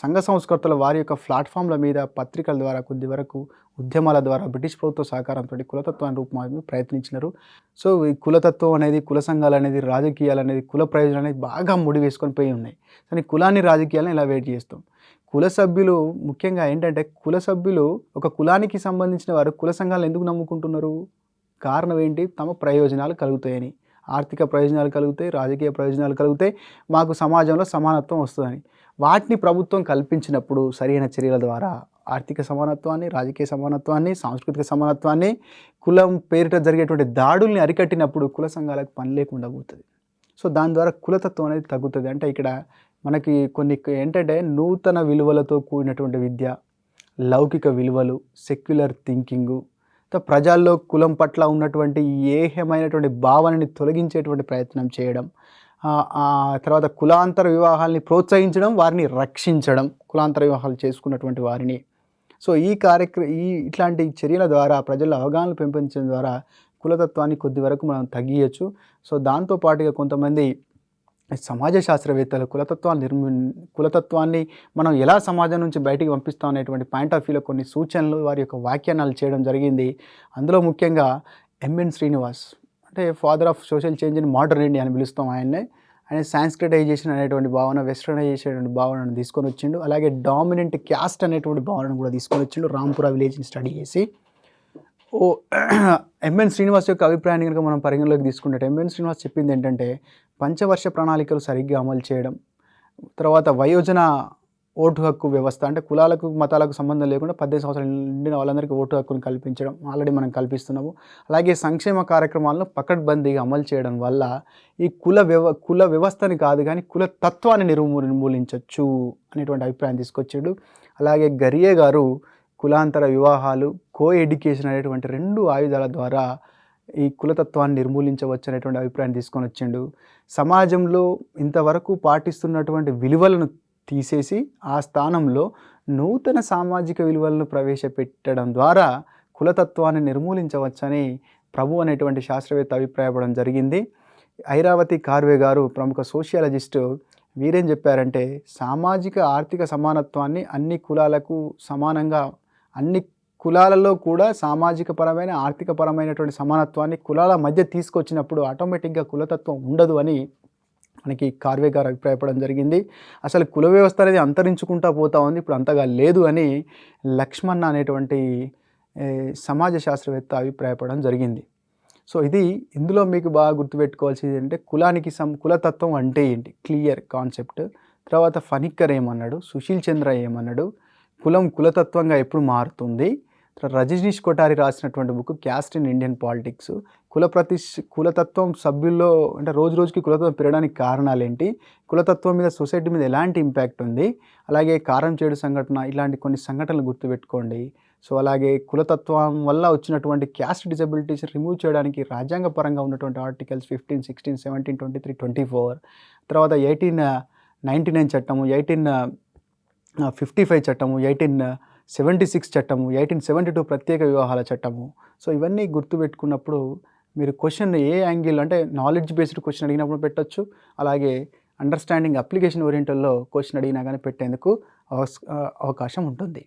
సంఘ సంస్కృతుల వారి యొక్క ప్లాట్ఫామ్ల మీద పత్రికల ద్వారా కొద్ది వరకు ఉద్యమాల ద్వారా బ్రిటిష్ ప్రభుత్వ సహకారంతో కులతత్వాన్ని రూపుమాపి ప్రయత్నించినారు. సో ఈ కులతత్వం అనేది, కుల సంఘాలు అనేది, రాజకీయాలు అనేది, కుల ప్రయోజనాలు అనేది బాగా ముడి వేసుకొని పోయి ఉన్నాయి. కానీ కులాన్ని, రాజకీయాలను ఇలా వెయిట్ చేస్తాం. కుల సభ్యులు ముఖ్యంగా ఏంటంటే కుల సభ్యులు ఒక కులానికి సంబంధించిన వారు కుల సంఘాలు ఎందుకు నమ్ముకుంటున్నారు? కారణం ఏంటి? తమ ప్రయోజనాలు కలుగుతాయని. ఆర్థిక ప్రయోజనాలు కలుగుతాయి, రాజకీయ ప్రయోజనాలు కలుగుతాయి, మాకు సమాజంలో సమానత్వం వస్తుందని. వాటిని ప్రభుత్వం కల్పించినప్పుడు సరైన చర్యల ద్వారా ఆర్థిక సమానత్వాన్ని, రాజకీయ సమానత్వాన్ని, సాంస్కృతిక సమానత్వాన్ని, కులం పేరిట జరిగేటువంటి దాడుల్ని అరికట్టినప్పుడు కుల సంఘాలకు పని లేకుండా పోతుంది. సో దాని ద్వారా కులతత్వం అనేది తగ్గుతుంది. అంటే ఇక్కడ మనకి కొన్ని ఏంటంటే నూతన విలువలతో కూడినటువంటి విద్య, లౌకిక విలువలు, సెక్యులర్ థింకింగు, ప్రజల్లో కులం పట్ల ఉన్నటువంటి ఏహమైనటువంటి భావనని తొలగించేటువంటి ప్రయత్నం చేయడం, తర్వాత కులాంతర వివాహాలని ప్రోత్సహించడం, వారిని రక్షించడం, కులాంతర వివాహాలు చేసుకున్నటువంటి వారిని. సో ఇట్లాంటి చర్యల ద్వారా ప్రజల అవగాహనలు పెంపొందించడం ద్వారా కులతత్వాన్ని కొద్ది వరకు మనం తగ్గియచ్చు. సో దాంతోపాటుగా కొంతమంది సమాజ శాస్త్రవేత్తలు కులతత్వాన్ని మనం ఎలా సమాజం నుంచి బయటికి పంపిస్తాం అనేటువంటి పాయింట్ ఆఫ్ వ్యూలో కొన్ని సూచనలు, వారి యొక్క వ్యాఖ్యానాలు చేయడం జరిగింది. అందులో ముఖ్యంగా ఎంఎన్ శ్రీనివాస్, అంటే father of social change in modern India అని పిలుస్తాం ఆయన్ని. ఆయన సాంస్క్రిటైజేషన్ అనేటువంటి భావన, వెస్టర్నైజేషన్ అనేటువంటి భావనను తీసుకొని వచ్చిండు. అలాగే డామినెంట్ క్యాస్ట్ అనేటువంటి భావనను కూడా తీసుకొని వచ్చిండు రాంపురా విలేజ్ని స్టడీ చేసి. ఎంఎన్ శ్రీనివాస్ యొక్క అభిప్రాయాన్ని కనుక మనం పరిగణలోకి తీసుకుంటే, ఎంఎన్ శ్రీనివాస్ చెప్పింది ఏంటంటే పంచవర్ష ప్రణాళికలు సరిగ్గా అమలు చేయడం, తర్వాత వయోజన ఓటు హక్కు వ్యవస్థ అంటే కులాలకు మతాలకు సంబంధం లేకుండా 18 సంవత్సరాలు నిండిన వాళ్ళందరికీ ఓటు హక్కును కల్పించడం ఆల్రెడీ మనం కల్పిస్తున్నాము. అలాగే సంక్షేమ కార్యక్రమాలను పకడ్బందీగా అమలు చేయడం వల్ల ఈ కుల వ్యవస్థని కాదు కానీ కుల తత్వాన్ని నిర్మూలించవచ్చు అనేటువంటి అభిప్రాయం తీసుకొచ్చాడు. అలాగే గరియే గారు కులాంతర వివాహాలు, కో ఎడ్యుకేషన్ అనేటువంటి 2 ఆయుధాల ద్వారా ఈ కులతత్వాన్ని నిర్మూలించవచ్చు అనేటువంటి అభిప్రాయాన్ని తీసుకొని వచ్చిండు. సమాజంలో ఇంతవరకు పాటిస్తున్నటువంటి విలువలను తీసేసి ఆ స్థానంలో నూతన సామాజిక విలువలను ప్రవేశపెట్టడం ద్వారా కులతత్వాన్ని నిర్మూలించవచ్చని ప్రభు అనేటువంటి శాస్త్రవేత్త అభిప్రాయపడడం జరిగింది. ఐరావతి కార్వే గారు ప్రముఖ సోషియాలజిస్టు వీరేం చెప్పారంటే సామాజిక ఆర్థిక సమానత్వాన్ని అన్ని కులాలకు సమానంగా అన్ని కులాలలో కూడా సామాజిక పరమైన ఆర్థిక పరమైనటువంటి సమానత్వాన్ని కులాల మధ్య తీసుకొచ్చినప్పుడు ఆటోమేటిక్గా కులతత్వం ఉండదు అని మనకి కార్వే గారు అభిప్రాయపడడం జరిగింది. అసలు కుల వ్యవస్థ అనేది అంతరించుకుంటూ పోతా ఉంది, ఇప్పుడు అంతగా లేదు అని లక్ష్మణ్ అనేటువంటి సమాజ శాస్త్రవేత్త అభిప్రాయపడడం జరిగింది. సో ఇందులో మీకు బాగా గుర్తుపెట్టుకోవాల్సింది అంటే కులతత్వం అంటే ఏంటి క్లియర్ కాన్సెప్ట్. తర్వాత ఫణిక్కర్ ఏమన్నాడు, సుశీల్ చంద్ర ఏమన్నాడు, కులతత్వంగా ఎప్పుడు మారుతుంది. రజనీష్ కొఠారి రాసినటువంటి book caste in Indian politics, కులతత్వం సభ్యుల్లో అంటే రోజుకి కులతత్వం పెరగడానికి కారణాలు ఏంటి, కులతత్వం మీద సొసైటీ మీద ఎలాంటి ఇంపాక్ట్ ఉంది, అలాగే కారం చేడు సంఘటన ఇలాంటి కొన్ని సంఘటనలు గుర్తుపెట్టుకోండి. సో అలాగే కులతత్వం వల్ల వచ్చినటువంటి క్యాస్ట్ డిజబిలిటీస్ రిమూవ్ చేయడానికి రాజ్యాంగపరంగా ఉన్నటువంటి ఆర్టికల్స్ 15, 16, 17, 23, 24, తర్వాత 1899 చట్టము, 1855 చట్టము, 1876 చట్టము, 1872 ప్రత్యేక వివాహాల చట్టము. సో ఇవన్నీ గుర్తుపెట్టుకున్నప్పుడు మీరు క్వశ్చన్ ఏ యాంగిల్ అంటే నాలెడ్జ్ బేస్డ్ క్వశ్చన్ అడిగినప్పుడు పెట్టచ్చు, అలాగే అండర్స్టాండింగ్ అప్లికేషన్ ఓరియంటల్లో క్వశ్చన్ అడిగినా కానీ పెట్టేందుకు అవకాశం ఉంటుంది.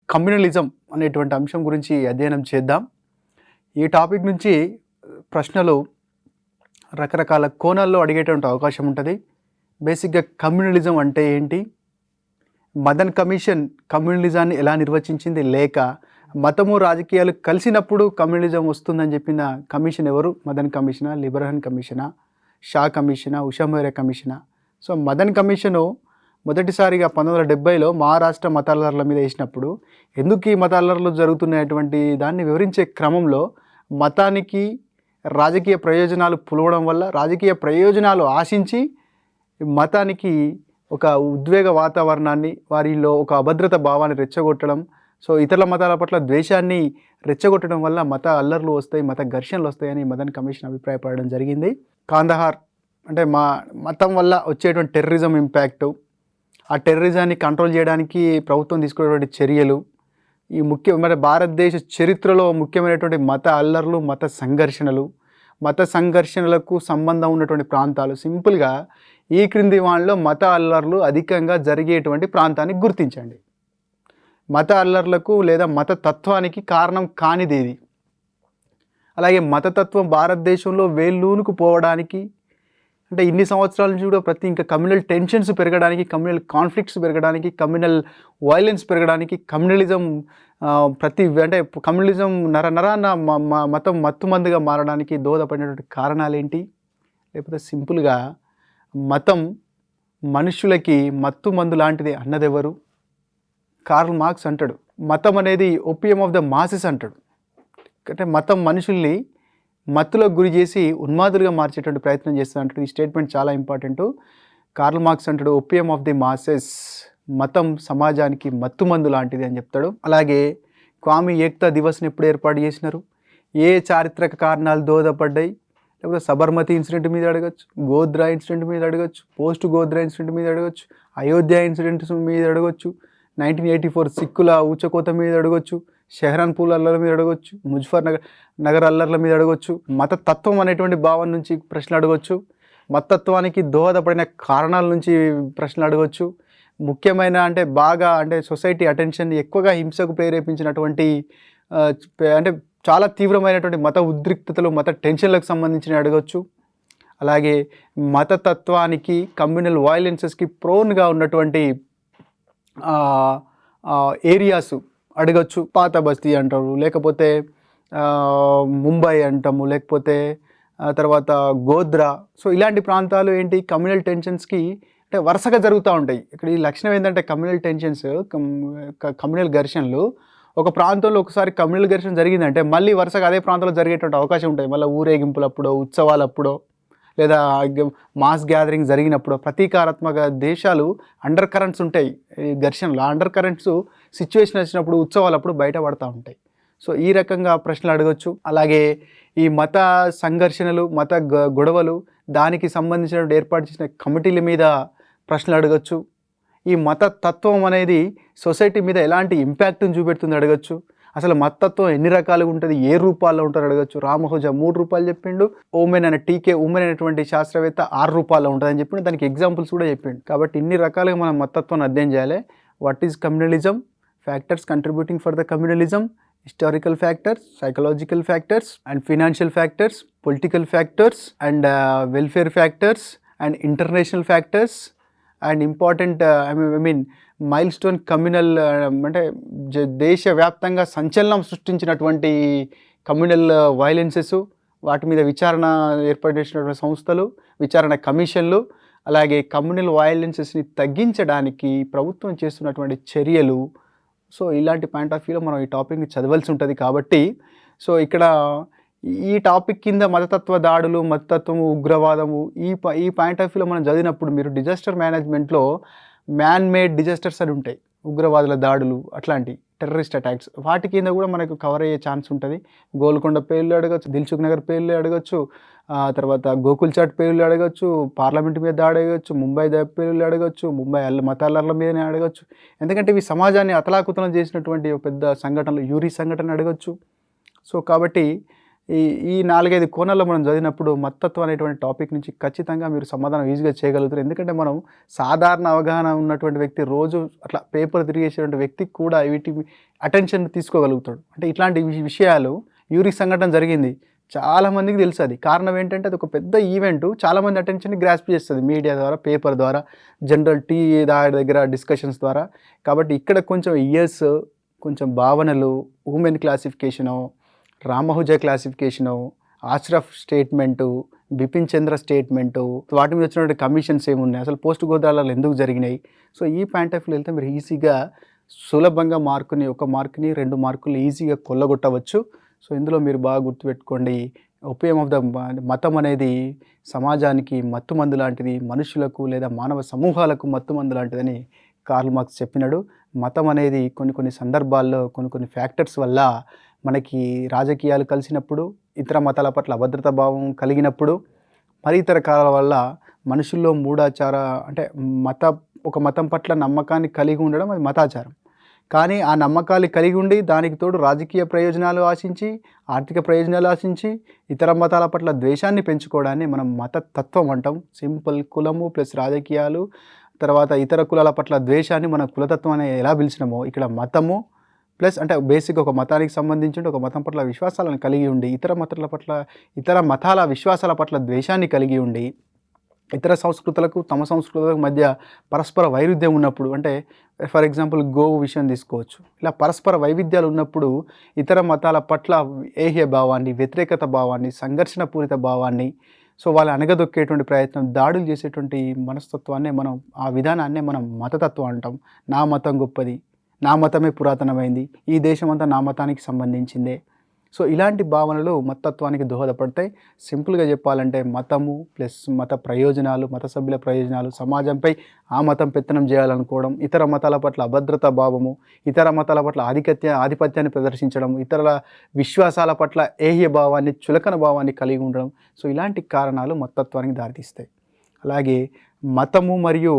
కమ్యూనలిజం అనేటువంటి అంశం గురించి అధ్యయనం చేద్దాం. ఈ టాపిక్ నుంచి ప్రశ్నలు రకరకాల కోణాల్లో అడిగేటువంటి అవకాశం ఉంటుంది. బేసిక్గా కమ్యూనలిజం అంటే ఏంటి, మదన్ కమిషన్ కమ్యూనలిజాన్ని ఎలా నిర్వచించింది, లేక మతము రాజకీయాలు కలిసినప్పుడు కమ్యూనలిజం వస్తుందని చెప్పిన కమిషన్ ఎవరు, మదన్ కమిషనా, లిబరహన్ కమిషనా, షా కమిషనా, ఉషా మొయిరా కమిషనా. సో మదన్ కమిషను మొదటిసారిగా 1970లో మహారాష్ట్ర మతాలర్ల మీద వేసినప్పుడు ఎందుకు ఈ మతాలర్లు జరుగుతున్నటువంటి దాన్ని వివరించే క్రమంలో మతానికి రాజకీయ ప్రయోజనాలు పులవడం వల్ల రాజకీయ ప్రయోజనాలు ఆశించి మతానికి ఒక ఉద్వేగ వాతావరణాన్ని, వారిలో ఒక అభద్రత భావాన్ని రెచ్చగొట్టడం, సో ఇతరుల మతాల పట్ల ద్వేషాన్ని రెచ్చగొట్టడం వల్ల మత అల్లర్లు వస్తాయి, మత ఘర్షణలు వస్తాయని మదన్ కమిషన్ అభిప్రాయపడడం జరిగింది. కాందహార్ అంటే మతం వల్ల వచ్చేటువంటి టెర్రరిజం ఇంపాక్టు, ఆ టెర్రరిజాన్ని కంట్రోల్ చేయడానికి ప్రభుత్వం తీసుకునేటువంటి చర్యలు, ఈ మరి భారతదేశ చరిత్రలో ముఖ్యమైనటువంటి మత అల్లర్లు, మత సంఘర్షణలకు సంబంధం ఉన్నటువంటి ప్రాంతాలు. సింపుల్గా ఈ క్రింది వాళ్ళలో మత అల్లర్లు అధికంగా జరిగేటువంటి ప్రాంతాన్ని గుర్తించండి. మత అల్లర్లకు లేదా మత తత్వానికి కారణం కానిది ఏది, అలాగే మతతత్వం భారతదేశంలో వేళ్ళూనుకు పోవడానికి అంటే ఇన్ని సంవత్సరాల నుంచి కూడా ఇంకా కమ్యూనల్ టెన్షన్స్ పెరగడానికి, కమ్యూనల్ కాన్ఫ్లిక్ట్స్ పెరగడానికి, కమ్యూనల్ వైలెన్స్ పెరగడానికి, కమ్యూనలిజం కమ్యూనలిజం నరాన్న మతం మత్తుమందుగా మారడానికి దోహదపడినటువంటి కారణాలు ఏంటి, లేకపోతే సింపుల్గా మతం మనుషులకి మత్తుమందు లాంటిది అన్నదెవరు, కార్ల్ మార్క్స్ అంటాడు. మతం అనేది ఓపియం ఆఫ్ ద మాసెస్ అంటాడు. అంటే మతం మనుషుల్ని మత్తులకు గురి చేసి ఉన్మాదులుగా మార్చేటువంటి ప్రయత్నం చేస్తుంది అంటాడు. ఈ స్టేట్మెంట్ చాలా ఇంపార్టెంట్. కార్ల్ మార్క్స్ అంటాడు ఓపియం ఆఫ్ ది మాసెస్, మతం సమాజానికి మత్తుమందు లాంటిది అని చెప్తాడు. అలాగే క్వామీ ఏక్తా దివస్ని ఎప్పుడు ఏర్పాటు చేసినారు, ఏ చారిత్రక కారణాలు దోహదపడ్డాయి, లేకపోతే సబర్మతి ఇన్సిడెంట్ మీద అడగచ్చు, గోద్రా ఇన్సిడెంట్ మీద అడగచ్చు, పోస్ట్ గోద్రా ఇన్సిడెంట్ మీద అడగచ్చు, అయోధ్య ఇన్సిడెంట్ మీద అడగచ్చు, 1984 సిక్కుల ఊచకోత మీద అడగచ్చు, షెహ్రాన్పూర్ అల్లర్ల మీద అడగచ్చు, ముజఫర్ నగర్ అల్లర్ల మీద అడగచ్చు, మతతత్వం అనేటువంటి భావన నుంచి ప్రశ్నలు అడగచ్చు, మతత్వానికి దోహదపడిన కారణాల నుంచి ప్రశ్నలు అడగచ్చు, ముఖ్యమైన బాగా సొసైటీ అటెన్షన్ ఎక్కువగా హింసకు ప్రేరేపించినటువంటి చాలా తీవ్రమైనటువంటి మత ఉద్రిక్తతలు, మత టెన్షన్లకు సంబంధించిన అడగచ్చు. అలాగే మతతత్వానికి కమ్యూనల్ వైలెన్సెస్కి ప్రోన్గా ఉన్నటువంటి ఏరియాస్ అడగచ్చు. పాత బస్తీ అంటారు, లేకపోతే ముంబై అంటాము, లేకపోతే తర్వాత గోద్రా. సో ఇలాంటి ప్రాంతాలు ఏంటి కమ్యూనల్ టెన్షన్స్కి అంటే వరుసగా జరుగుతూ ఉంటాయి. ఇక్కడ ఈ లక్షణం ఏంటంటే కమ్యూనల్ టెన్షన్స్, కమ్యూనల్ ఘర్షణలు ఒక ప్రాంతంలో ఒకసారి కమ్యూనల్ ఘర్షణ జరిగిందంటే మళ్ళీ వరుసగా అదే ప్రాంతంలో జరిగేటువంటి అవకాశం ఉంటాయి. మళ్ళీ ఊరేగింపులప్పుడో, ఉత్సవాలప్పుడో, లేదా మాస్ గ్యాదరింగ్ జరిగినప్పుడు ప్రతీకారాత్మక దేశాలు అండర్ కరెంట్స్ ఉంటాయి ఈ ఘర్షణలు. ఆ అండర్ కరెంట్స్ సిచ్యువేషన్ వచ్చినప్పుడు ఉత్సవాలప్పుడు బయటపడతా ఉంటాయి. సో ఈ రకంగా ప్రశ్నలు అడగచ్చు. అలాగే ఈ మత సంఘర్షణలు, మత గొడవలు, దానికి సంబంధించిన ఏర్పాటు చేసిన కమిటీల మీద ప్రశ్నలు అడగచ్చు. ఈ మత తత్వం అనేది సొసైటీ మీద ఎలాంటి ఇంపాక్ట్ని చూపెడుతుంది అడగచ్చు. అసలు మతత్వం ఎన్ని రకాలుగా ఉంటుంది, ఏ రూపాల్లో ఉంటారు అడగచ్చు. రామహోజా 3 రూపాయలు చెప్పిండు. ఓమెన్ అనే టీకే ఉమెన్ అనేటువంటి శాస్త్రవేత్త 6 రూపాయల్లో ఉంటుందని చెప్పిండు. దానికి ఎగ్జాంపుల్స్ కూడా చెప్పిండు. కాబట్టి ఇన్ని రకాలుగా మనం మతత్వాన్ని అధ్యయనం చేయాలి. What is communalism, factors contributing for the communalism, historical factors, psychological factors and financial factors, political factors and welfare factors and international factors and important mile stone communal అంటే దేశవ్యాప్తంగా సంచలనం సృష్టించినటువంటి కమ్యూనల్ వైలెన్సెస్, వాటి మీద విచారణ ఏర్పాటు చేసినటువంటి సంస్థలు, విచారణ కమిషన్లు, అలాగే కమ్యూనల్ వైలెన్సెస్ని తగ్గించడానికి ప్రభుత్వం చేస్తున్నటువంటి చర్యలు. సో ఇలాంటి పాయింట్ ఆఫ్ వ్యూలో మనం ఈ టాపిక్ని చదవాల్సి ఉంటుంది. కాబట్టి సో ఇక్కడ ఈ టాపిక్ కింద మతతత్వ దాడులు, మతతత్వము, ఉగ్రవాదము, ఈ పాయింట్ ఆఫ్ వ్యూలో మనం చదివినప్పుడు మీరు డిజాస్టర్ మేనేజ్మెంట్లో మ్యాన్ మేడ్ డిజాస్టర్స్ అని ఉంటాయి, ఉగ్రవాదుల దాడులు, అట్లాంటి టెర్రరిస్ట్ అటాక్స్, వాటి కింద కూడా మనకు కవర్ అయ్యే ఛాన్స్ ఉంటుంది. గోల్కొండ పేర్లు అడగచ్చు, దిల్సుఖ్ నగర్ పేర్లు అడగచ్చు, తర్వాత గోకుల్ చాట్ పేర్లు అడగచ్చు, పార్లమెంట్ మీద దాడి అడగచ్చు, ముంబై పేర్లు అడగచ్చు, ముంబై మతాలర్ల మీదనే అడగచ్చు. ఎందుకంటే ఇవి సమాజాన్ని అతలాకుతలం చేసినటువంటి పెద్ద సంఘటనలు, యూరి సంఘటన అడగచ్చు. సో కాబట్టి ఈ 4-5 కోణాల్లో మనం చదివినప్పుడు మతత్వం అనేటువంటి టాపిక్ నుంచి ఖచ్చితంగా మీరు సమాధానం ఈజీగా చేయగలుగుతారు. ఎందుకంటే మనం సాధారణ అవగాహన ఉన్నటువంటి వ్యక్తి, రోజు అట్లా పేపర్ తిరిగేసేటువంటి వ్యక్తికి కూడా వీటి అటెన్షన్ తీసుకోగలుగుతాడు. అంటే ఇట్లాంటి విషయాలు, యూరి సంఘటన జరిగింది, చాలామందికి తెలుసు. అది కారణం ఏంటంటే అది ఒక పెద్ద ఈవెంట్, చాలామంది అటెన్షన్ని గ్రాస్ప్ చేస్తుంది మీడియా ద్వారా, పేపర్ ద్వారా, జనరల్ దగ్గర డిస్కషన్స్ ద్వారా. కాబట్టి ఇక్కడ కొంచెం ఇయర్స్, కొంచెం భావనలు, ఉమెన్ క్లాసిఫికేషను, రామహుజా classification, Ashraf statement, Bipin Chandra statement, వాటి మీద వచ్చినటువంటి కమిషన్స్ ఏమున్నాయి, అసలు పోస్ట్ గోదావరిలో ఎందుకు జరిగినాయి. సో ఈ పాయింట్ ఆఫ్ వ్యూ వెళ్తే మీరు ఈజీగా సులభంగా మార్కుని, 1 మార్కుని 2 మార్కులు ఈజీగా కొల్లగొట్టవచ్చు. సో ఇందులో మీరు బాగా గుర్తుపెట్టుకోండి, ఒపియం ఆఫ్ ద మతం అనేది సమాజానికి మత్తుమందు లాంటిది, మనుషులకు లేదా మానవ సమూహాలకు మత్తుమందు లాంటిదని కార్ల్ మార్క్స్ చెప్పినాడు. మతం అనేది కొన్ని సందర్భాల్లో కొన్ని ఫ్యాక్టర్స్ వల్ల మనకి రాజకీయాలు కలిసినప్పుడు, ఇతర మతాల పట్ల అభద్రతా భావం కలిగినప్పుడు, మరి ఇతర కారణాల వల్ల మనుషుల్లో మూఢాచార అంటే ఒక మతం పట్ల నమ్మకాన్ని కలిగి ఉండడం అది మతాచారం. కానీ ఆ నమ్మకాలు కలిగి ఉండి దానికి తోడు రాజకీయ ప్రయోజనాలు ఆశించి, ఆర్థిక ప్రయోజనాలు ఆశించి, ఇతర మతాల పట్ల ద్వేషాన్ని పెంచుకోవడాన్ని మనం మతతత్వం అంటాం. సింపుల్, కులము ప్లస్ రాజకీయాలు, తర్వాత ఇతర కులాల పట్ల ద్వేషాన్ని మనం కులతత్వం అని ఎలా పిలిచినామో, ఇక్కడ మతము ప్లస్ అంటే బేసిక్ ఒక మతానికి సంబంధించి ఒక మతం పట్ల విశ్వాసాలను కలిగి ఉండి, ఇతర మతాల విశ్వాసాల పట్ల ద్వేషాన్ని కలిగి ఉండి, ఇతర సంస్కృతులకు తమ సంస్కృతులకు మధ్య పరస్పర వైరుధ్యం ఉన్నప్పుడు, అంటే ఫర్ ఎగ్జాంపుల్ గోవు విషయం తీసుకోవచ్చు. ఇలా పరస్పర వైవిధ్యాలు ఉన్నప్పుడు ఇతర మతాల పట్ల ఏహ్య భావాన్ని, వ్యతిరేకత భావాన్ని, సంఘర్షణ పూరిత భావాన్ని, సో వాళ్ళు అణగదొక్కేటువంటి ప్రయత్నం, దాడులు చేసేటువంటి మనస్తత్వాన్నే మనం, ఆ విధానాన్నే మనం మతతత్వం అంటాం. నా మతం గొప్పది, నా మతమే పురాతనమైంది, ఈ దేశం అంతా నా మతానికి సంబంధించిందే. సో ఇలాంటి భావనలు మతత్వానికి దోహదపడతాయి. సింపుల్గా చెప్పాలంటే మతము ప్లస్ మత ప్రయోజనాలు, మత సభ్యుల ప్రయోజనాలు, సమాజంపై ఆ మతం పెత్తనం చేయాలనుకోవడం, ఇతర మతాల పట్ల అభద్రతా భావము, ఇతర మతాల పట్ల ఆధిపత్యాన్ని ప్రదర్శించడం, ఇతరుల విశ్వాసాల పట్ల ఏహ్య భావాన్ని, చులకన భావాన్ని కలిగి ఉండడం. సో ఇలాంటి కారణాలు మతత్వానికి దారితీస్తాయి. అలాగే మతము మరియు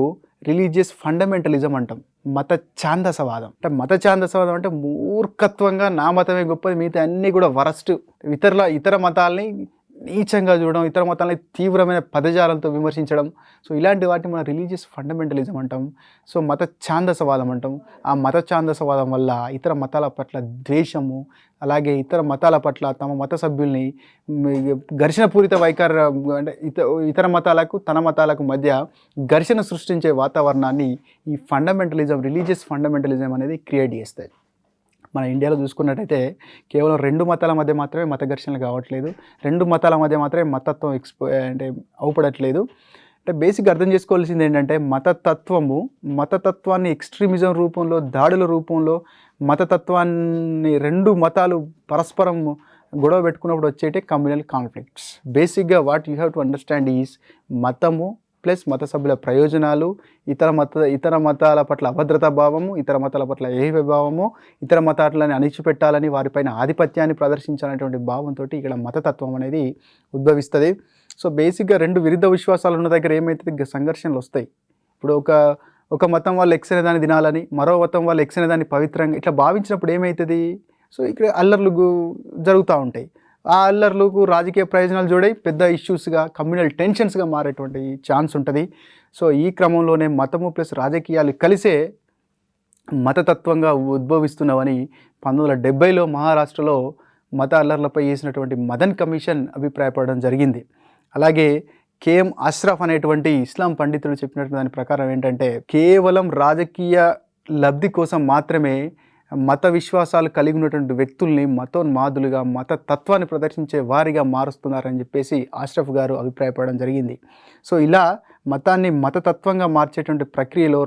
రిలీజియస్ ఫండమెంటలిజం అంటాం, మత ఛాందసవాదం. అంటే మత ఛాందసవాదం అంటే మూర్ఖత్వంగా నా మతమే గొప్పది, మిగతా అన్నీ కూడా వరస్ట్, ఇతర మతాల్ని నీచంగా చూడడం, ఇతర మతాలని తీవ్రమైన పదజాలంతో విమర్శించడం. సో ఇలాంటి వాటిని మనం రిలీజియస్ ఫండమెంటలిజం అంటాం. సో మత ఛాందసవాదం అంటాం. ఆ మత ఛాందసవాదం వల్ల ఇతర మతాల పట్ల ద్వేషము, అలాగే ఇతర మతాల పట్ల తమ మత సభ్యుల్ని ఘర్షణపూరిత వైఖరి అంటే ఇతర మతాలకు తన మతాలకు మధ్య ఘర్షణ సృష్టించే వాతావరణాన్ని ఈ ఫండమెంటలిజం, రిలీజియస్ ఫండమెంటలిజం అనేది క్రియేట్ చేస్తుంది. మన ఇండియాలో చూసుకున్నట్టయితే కేవలం 2 మతాల మధ్య మాత్రమే మత ఘర్షణలు కావట్లేదు, 2 మతాల మధ్య మాత్రమే మతత్వం అంటే అవుపడట్లేదు. అంటే బేసిక్గా అర్థం చేసుకోవాల్సింది ఏంటంటే మతతత్వాన్ని ఎక్స్ట్రీమిజం రూపంలో, దాడుల రూపంలో మతతత్వాన్ని 2 మతాలు పరస్పరం గొడవ పెట్టుకున్నప్పుడు వచ్చేటే కమ్యూనల్ కాన్ఫ్లిక్ట్స్. బేసిక్గా what you have to understand is మతము ప్లస్ మత సభ్యుల ప్రయోజనాలు, ఇతర మతాల పట్ల అభద్రతా భావము, ఇతర మతాల పట్ల ఏహ్య భావము, ఇతర మతాలని అణిచిపెట్టాలని, వారిపైన ఆధిపత్యాన్ని ప్రదర్శించాలనేటువంటి భావంతో ఇక్కడ మతతత్వం అనేది ఉద్భవిస్తుంది. సో బేసిక్గా 2 విరుద్ధ విశ్వాసాలు ఉన్న దగ్గర ఏమైతే సంఘర్షణలు వస్తాయి. ఇప్పుడు ఒక మతం వాళ్ళు ఎక్స్ అనే దాన్ని తినాలని, మరో మతం వాళ్ళు ఎక్స్ అనే దాన్ని పవిత్రంగా ఇట్లా భావించినప్పుడు ఏమవుతుంది, సో ఇక్కడ అల్లర్లు జరుగుతూ ఉంటాయి. ఆ అల్లర్లకు రాజకీయ ప్రయోజనాలు జోడై పెద్ద ఇష్యూస్గా, కమ్యూనల్ టెన్షన్స్గా మారేటువంటి ఛాన్స్ ఉంటుంది. సో ఈ క్రమంలోనే మతము ప్లస్ రాజకీయాలు కలిసే మతతత్వంగా ఉద్భవిస్తున్నవని 1970లో మహారాష్ట్రలో మత అల్లర్లపై చేసినటువంటి మదన్ కమిషన్ అభిప్రాయపడడం జరిగింది. అలాగే కేఎం అష్రఫ్ అనేటువంటి ఇస్లాం పండితుడు చెప్పినటువంటి దాని ప్రకారం ఏంటంటే, కేవలం రాజకీయ లబ్ధి కోసం మాత్రమే మత విశ్వాసాలు కలిగి ఉన్నటువంటి వ్యక్తుల్ని మతోన్మాదులుగా, మత తత్వాన్ని ప్రదర్శించే వారిగా మారుస్తున్నారని చెప్పేసి అష్రఫ్ గారు అభిప్రాయపడడం జరిగింది. సో ఇలా మతాన్ని మతతత్వంగా మార్చేటువంటి ప్రక్రియలో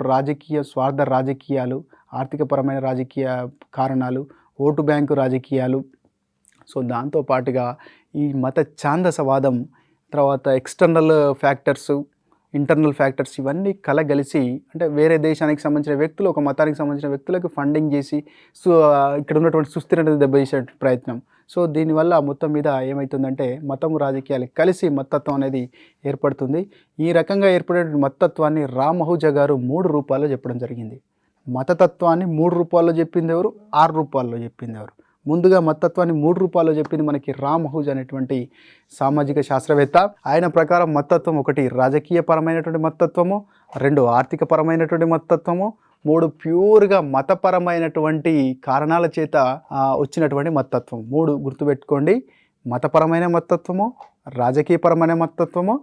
స్వార్థ రాజకీయాలు, ఆర్థికపరమైన రాజకీయ కారణాలు, ఓటు బ్యాంకు రాజకీయాలు, సో దాంతోపాటుగా ఈ మత ఛాందసవాదం, తర్వాత ఎక్స్టర్నల్ ఫ్యాక్టర్స్, ఇంటర్నల్ ఫ్యాక్టర్స్ ఇవన్నీ కలగలిసి, అంటే వేరే దేశానికి సంబంధించిన వ్యక్తులు ఒక మతానికి సంబంధించిన వ్యక్తులకు ఫండింగ్ చేసి సో ఇక్కడ ఉన్నటువంటి సుస్థిరత దెబ్బతీసే ప్రయత్నం. సో దీనివల్ల మొత్తం మీద ఏమవుతుందంటే మతము రాజకీయాలు కలిసి మతత్వం అనేది ఏర్పడుతుంది. ఈ రకంగా ఏర్పడే మతత్వాన్ని రామ్ అహూజా గారు 3 రూపాల్లో చెప్పడం జరిగింది. మతతత్వాన్ని 3 రూపాల్లో చెప్పింది ఎవరు, 6 రూపాల్లో చెప్పింది ఎవరు? ముందుగా మతత్వాన్ని 3 రూపాల్లో చెప్పింది మనకి రామ్ అహూజా అనేటువంటి సామాజిక శాస్త్రవేత్త. ఆయన ప్రకారం మతత్వం 1 రాజకీయపరమైనటువంటి మతత్వము, 2 ఆర్థికపరమైనటువంటి మతత్వము, 3 ప్యూర్గా మతపరమైనటువంటి కారణాల చేత వచ్చినటువంటి మతత్వం. 3 గుర్తుపెట్టుకోండి: మతపరమైన మతత్వము, రాజకీయపరమైన మతత్వము,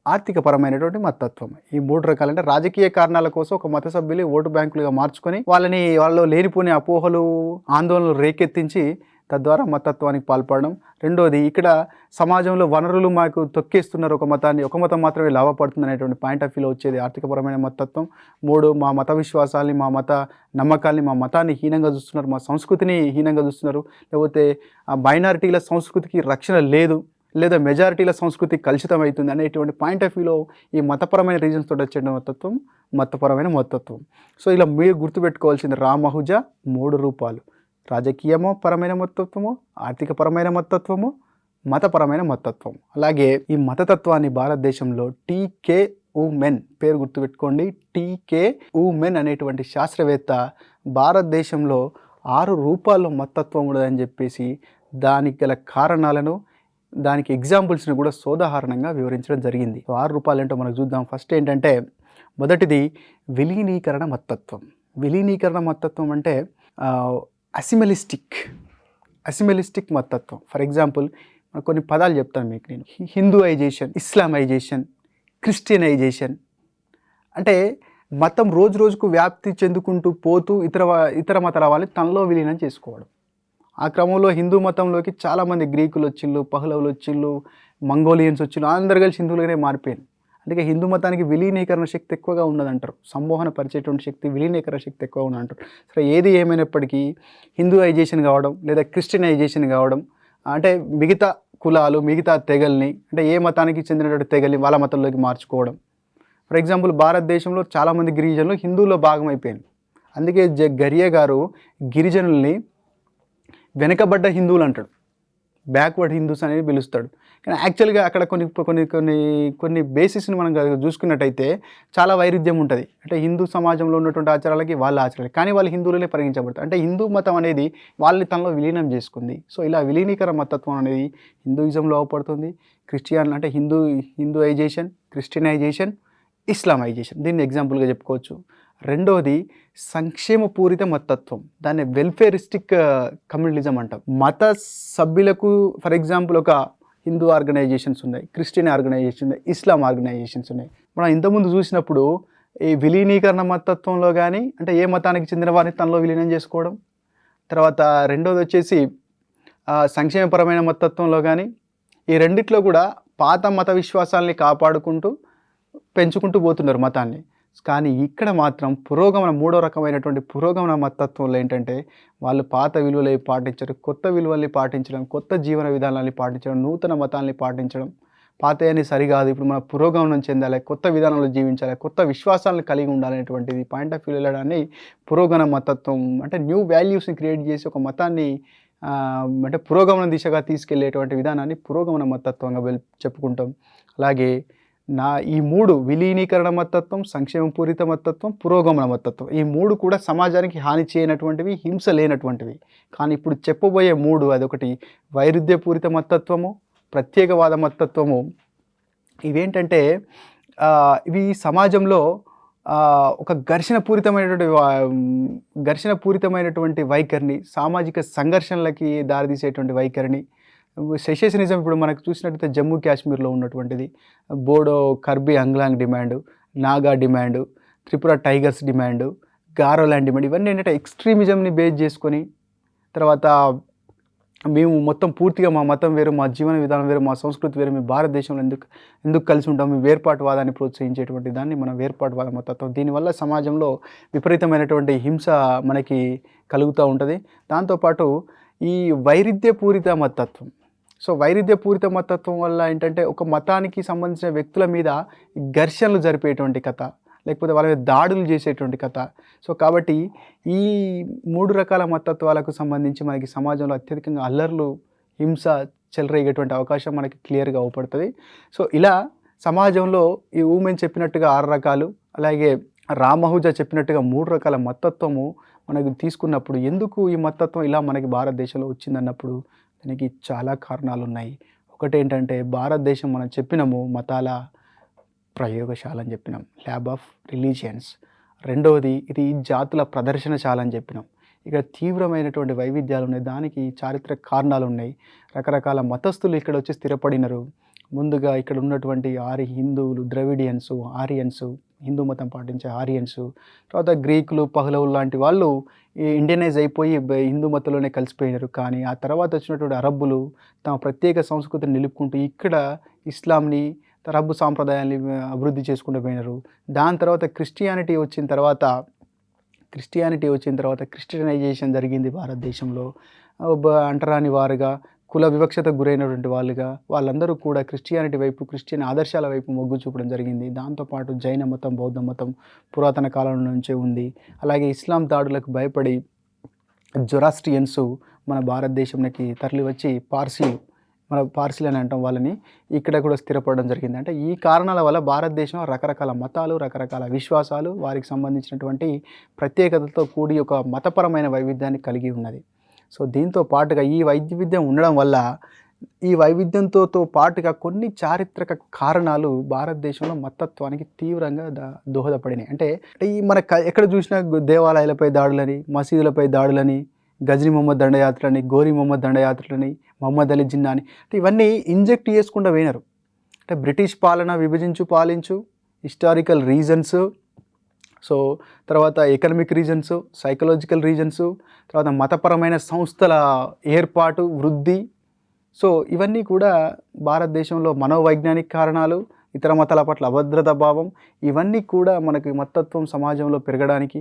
ఆర్థికపరమైనటువంటి మతత్వం. ఈ 3 రకాలంటే రాజకీయ కారణాల కోసం ఒక మత సభ్యులు ఓటు బ్యాంకులుగా మార్చుకొని వాళ్ళు లేనిపోని అపోహలు, ఆందోళనలు రేకెత్తించి తద్వారా మతత్వానికి పాల్పడడం. రెండోది, ఇక్కడ సమాజంలో వనరులు మాకు తొక్కేస్తున్నారు, ఒక మతం మాత్రమే లాభపడుతుంది అనేటువంటి పాయింట్ ఆఫ్ వ్యూలో వచ్చేది ఆర్థికపరమైన మతత్వం. 3, మా మత విశ్వాసాల్ని, మా మత నమ్మకాల్ని, మా మతాన్ని హీనంగా చూస్తున్నారు, మా సంస్కృతిని హీనంగా చూస్తున్నారు, లేకపోతే ఆ మైనారిటీల సంస్కృతికి రక్షణ లేదు, లేదా మెజారిటీల సంస్కృతి కలుషితం అవుతుంది అనేటువంటి పాయింట్ ఆఫ్ వ్యూలో ఈ మతపరమైన రీజన్స్ తోటి వచ్చే మతత్వం మతపరమైన మతత్వం. సో ఇలా మీరు గుర్తుపెట్టుకోవాల్సింది రామ్ అహూజా 3 రూపాలు: రాజకీయము పరమైన మతత్వము, ఆర్థికపరమైన మతత్వము, మతపరమైన మతత్వం. అలాగే ఈ మతతత్వాన్ని భారతదేశంలో టీకే ఊమెన్, పేరు గుర్తుపెట్టుకోండి, టీకే ఊమెన్ అనేటువంటి శాస్త్రవేత్త భారతదేశంలో 6 రూపాల్లో మతత్వం ఉండదని చెప్పేసి దానికి గల కారణాలను, దానికి ఎగ్జాంపుల్స్ని కూడా సోదాహరణంగా వివరించడం జరిగింది. 6 రూపాయలు ఏంటో మనకు చూద్దాం. ఫస్ట్ ఏంటంటే, మొదటిది విలీనీకరణ మతత్వం. విలీనీకరణ మతత్వం అంటే అసిమిలిస్టిక్ మతత్వం. ఫర్ ఎగ్జాంపుల్ కొన్ని పదాలు చెప్తాను మీకు నేను. హిందూయిజేషన్, ఇస్లామైజేషన్, క్రిస్టియనైజేషన్. అంటే మతం రోజు రోజుకు వ్యాప్తి చెందుకుంటూ పోతూ ఇతర మతాల వాళ్ళని తనలో విలీనం చేసుకోవడం. ఆ క్రమంలో హిందూ మతంలోకి చాలామంది గ్రీకులు వచ్చిళ్ళు, పహ్లవులు వచ్చిళ్ళు, మంగోలియన్స్ వచ్చిళ్ళు, అందరు కలిసి హిందువులుగానే మారిపోయారు. అందుకే హిందూ మతానికి విలీనీకరణ శక్తి ఎక్కువగా ఉన్నదంటారు. సంమోహన పరిచేటువంటి శక్తి, విలీనీకరణ శక్తి ఎక్కువ ఉన్నదంటారు. సరే, ఏది ఏమైనప్పటికీ హిందూయిజేషన్ కావడం లేదా క్రిస్టియనైజేషన్ కావడం అంటే మిగతా కులాలు, మిగతా తెగల్ని, అంటే ఏ మతానికి చెందినటువంటి తెగల్ని వాళ్ళ మతంలోకి మార్చుకోవడం. ఫర్ ఎగ్జాంపుల్ భారతదేశంలో చాలామంది గిరిజనులు హిందువుల్లో భాగమైపోయారు. అందుకే గరియే గారు గిరిజనుల్ని వెనకబడ్డ హిందువులు అంటాడు, బ్యాక్వర్డ్ హిందూస్ అనేది పిలుస్తాడు. కానీ యాక్చువల్గా అక్కడ కొన్ని కొన్ని కొన్ని కొన్ని బేసిస్ని మనం చూసుకున్నట్టయితే చాలా వైరుధ్యం ఉంటుంది. అంటే హిందూ సమాజంలో ఉన్నటువంటి ఆచారాలకి వాళ్ళ ఆచారాలు, కానీ వాళ్ళు హిందువులనే పరిగణించబడతారు. అంటే హిందూ మతం అనేది వాళ్ళని తనలో విలీనం చేసుకుంది. సో ఇలా విలీనీకరణ మతత్వం అనేది హిందూయిజంలో అవపడుతుంది. క్రిస్టియన్ అంటే హిందూయిజేషన్, క్రిస్టియనైజేషన్, ఇస్లామైజేషన్, దీన్ని ఎగ్జాంపుల్గా చెప్పుకోవచ్చు. రెండోది సంక్షేమపూరిత మతత్వం, దాన్ని వెల్ఫేరిస్టిక్ కమ్యూనలిజం అంటాం. మత సభ్యులకు ఫర్ ఎగ్జాంపుల్ ఒక హిందూ ఆర్గనైజేషన్స్ ఉన్నాయి, క్రిస్టియన్ ఆర్గనైజేషన్ ఉన్నాయి, ఇస్లాం ఆర్గనైజేషన్స్ ఉన్నాయి. మనం ఇంతకుముందు చూసినప్పుడు ఈ విలీనీకరణ మతత్వంలో కానీ అంటే ఏ మతానికి చెందిన వారిని తనలో విలీనం చేసుకోవడం, తర్వాత రెండోది వచ్చేసి సంక్షేమపరమైన మతత్వంలో కానీ, ఈ రెండిట్లో కూడా పాత మత విశ్వాసాలని కాపాడుకుంటూ పెంచుకుంటూ పోతున్నారు మతాన్ని. కానీ ఇక్కడ మాత్రం పురోగమన, మూడో రకమైనటువంటి పురోగమన మతత్వంలో ఏంటంటే వాళ్ళు పాత విలువలు పాటించడం, కొత్త విలువల్ని పాటించడం, కొత్త జీవన విధానాన్ని పాటించడం, నూతన మతాల్ని పాటించడం. పాతయని సరికాదు, ఇప్పుడు మన పురోగమనం చెందాలి, కొత్త విధానంలో జీవించాలి, కొత్త విశ్వాసాలను కలిగి ఉండాలనేటువంటిది పాయింట్ ఆఫ్ వ్యూ వెళ్ళడాన్ని పురోగమన మతత్వం అంటే న్యూ వాల్యూస్ని క్రియేట్ చేసి ఒక మతాన్ని అంటే పురోగమన దిశగా తీసుకెళ్లేటువంటి విధానాన్ని పురోగమన మతత్వంగా చెప్పుకుంటాం. అలాగే ఈ మూడు విలీనీకరణ మతత్వం, సంక్షేమపూరిత మతత్వం, పురోగమన మతత్వం, ఈ మూడు కూడా సమాజానికి హాని చేయనటువంటివి, హింస లేనటువంటివి. కానీ ఇప్పుడు చెప్పబోయే మూడు, అదొకటి వైరుధ్యపూరిత మతత్వము, ప్రత్యేకవాద మతత్వము. ఇవేంటంటే ఇవి సమాజంలో ఒక ఘర్షణపూరితమైనటువంటి వైఖరిని, సామాజిక సంఘర్షణలకి దారితీసేటువంటి వైఖరిని. సెషనిజం ఇప్పుడు మనకు చూసినట్టయితే జమ్మూ కాశ్మీర్లో ఉన్నటువంటిది, Bodo Karbi Anglong demand, Naga demand, Tripura tigers demand, Garoland demand, ఇవన్నీ ఏంటంటే ఎక్స్ట్రీమిజంని బేస్ చేసుకొని, తర్వాత మేము మొత్తం పూర్తిగా మా మతం వేరు, మా జీవన విధానం వేరు, మా సంస్కృతి వేరు, మీ భారతదేశంలో ఎందుకు కలిసి ఉంటాం, మీ వేర్పాటువాదాన్ని ప్రోత్సహించేటువంటి దాన్ని మనం వేర్పాటువాద మతత్వం. దీనివల్ల సమాజంలో విపరీతమైనటువంటి హింస మనకి కలుగుతూ ఉంటుంది. దాంతోపాటు ఈ వైరుధ్యపూరిత మతత్వం. సో వైరుధ్యపూరిత మతత్వం వల్ల ఏంటంటే ఒక మతానికి సంబంధించిన వ్యక్తుల మీద ఘర్షణలు జరిపేటువంటి కథ, లేకపోతే వాళ్ళ మీద దాడులు చేసేటువంటి కథ. సో కాబట్టి ఈ మూడు రకాల మతత్వాలకు సంబంధించి మనకి సమాజంలో అత్యధికంగా అల్లర్లు, హింస చెలరేగేటువంటి అవకాశం మనకి క్లియర్గా అవపడుతుంది. సో ఇలా సమాజంలో ఈ ఊమెన్ చెప్పినట్టుగా 6 రకాలు, అలాగే రామహుజా చెప్పినట్టుగా 3 రకాల మతత్వము మనకు తీసుకున్నప్పుడు, ఎందుకు ఈ మతత్వం ఇలా మనకి భారతదేశంలో వచ్చిందన్నప్పుడు దానికి చాలా కారణాలు ఉన్నాయి. ఒకటి ఏంటంటే భారతదేశం మనం చెప్పినాము మతాల ప్రయోగశాల అని చెప్పినాం, ల్యాబ్ ఆఫ్ రిలీజియన్స్. రెండవది ఇది జాతుల ప్రదర్శనశాల అని చెప్పినాం. ఇక్కడ తీవ్రమైనటువంటి వైవిధ్యాలు ఉన్నాయి, దానికి చారిత్రక కారణాలు ఉన్నాయి. రకరకాల మతస్థులు ఇక్కడ వచ్చి స్థిరపడినారు. ముందుగా ఇక్కడ ఉన్నటువంటి హిందువులు, ద్రవిడియన్స్, ఆరియన్స్, హిందూ మతం పాటించే ఆరియన్స్, తర్వాత గ్రీకులు, పహ్లవులు లాంటి వాళ్ళు ఇండియనైజ్ అయిపోయి హిందూ మతంలోనే కలిసిపోయినారు. కానీ ఆ తర్వాత వచ్చినటువంటి అరబ్బులు తమ ప్రత్యేక సంస్కృతిని నిలుపుకుంటూ ఇక్కడ ఇస్లాంని, అరబ్బు సాంప్రదాయాన్ని అభివృద్ధి చేసుకుంటూ పోయినారు. దాని తర్వాత క్రిస్టియానిటీ వచ్చిన తర్వాత క్రిస్టియనైజేషన్ జరిగింది భారతదేశంలో. అంటరాని వారుగా, కుల వివక్షతకు గురైనటువంటి వాళ్ళందరూ కూడా క్రిస్టియానిటీ వైపు, క్రిస్టియన్ ఆదర్శాల వైపు మొగ్గు చూపడం జరిగింది. దాంతోపాటు జైన మతం, బౌద్ధ మతం పురాతన కాలం నుంచే ఉంది. అలాగే ఇస్లాం దాడులకు భయపడి జొరాస్ట్రియన్స్ మన భారతదేశంలోకి తరలి వచ్చి పార్సీలు అని అంటాం వాళ్ళని, ఇక్కడ కూడా స్థిరపడడం జరిగింది. అంటే ఈ కారణాల వల్ల భారతదేశంలో రకరకాల మతాలు, రకరకాల విశ్వాసాలు, వారికి సంబంధించినటువంటి ప్రత్యేకతతో కూడి ఒక మతపరమైన వైవిధ్యాన్ని కలిగి ఉన్నది. సో దీంతో పాటుగా ఈ వైవిధ్యం ఉండడం వల్ల, ఈ వైవిధ్యంతో పాటుగా కొన్ని చారిత్రక కారణాలు భారతదేశంలో మతత్వానికి తీవ్రంగా దోహదపడినాయి. అంటే ఈ మన ఎక్కడ చూసినా దేవాలయాలపై దాడులని, మసీదులపై దాడులని, గజనీ మొహమ్మద్ దండయాత్రలని, గోరీ మొహమ్మద్ దండయాత్రలని, మహమ్మద్ అలీ జిన్నా అని, అంటే ఇవన్నీ ఇంజెక్ట్ చేసుకుంటూ పోయినారు. అంటే బ్రిటిష్ పాలన, పాలించు, హిస్టారికల్ రీజన్స్, సో తర్వాత ఎకనమిక్ రీజన్స్, సైకలాజికల్ రీజన్స్, తర్వాత మతపరమైన సంస్థల ఏర్పాటు, వృద్ధి. సో ఇవన్నీ కూడా భారతదేశంలో మనోవైజ్ఞానిక కారణాలు, ఇతర మతాల పట్ల అభద్రతా భావం, ఇవన్నీ కూడా మనకి మతత్వం సమాజంలో పెరగడానికి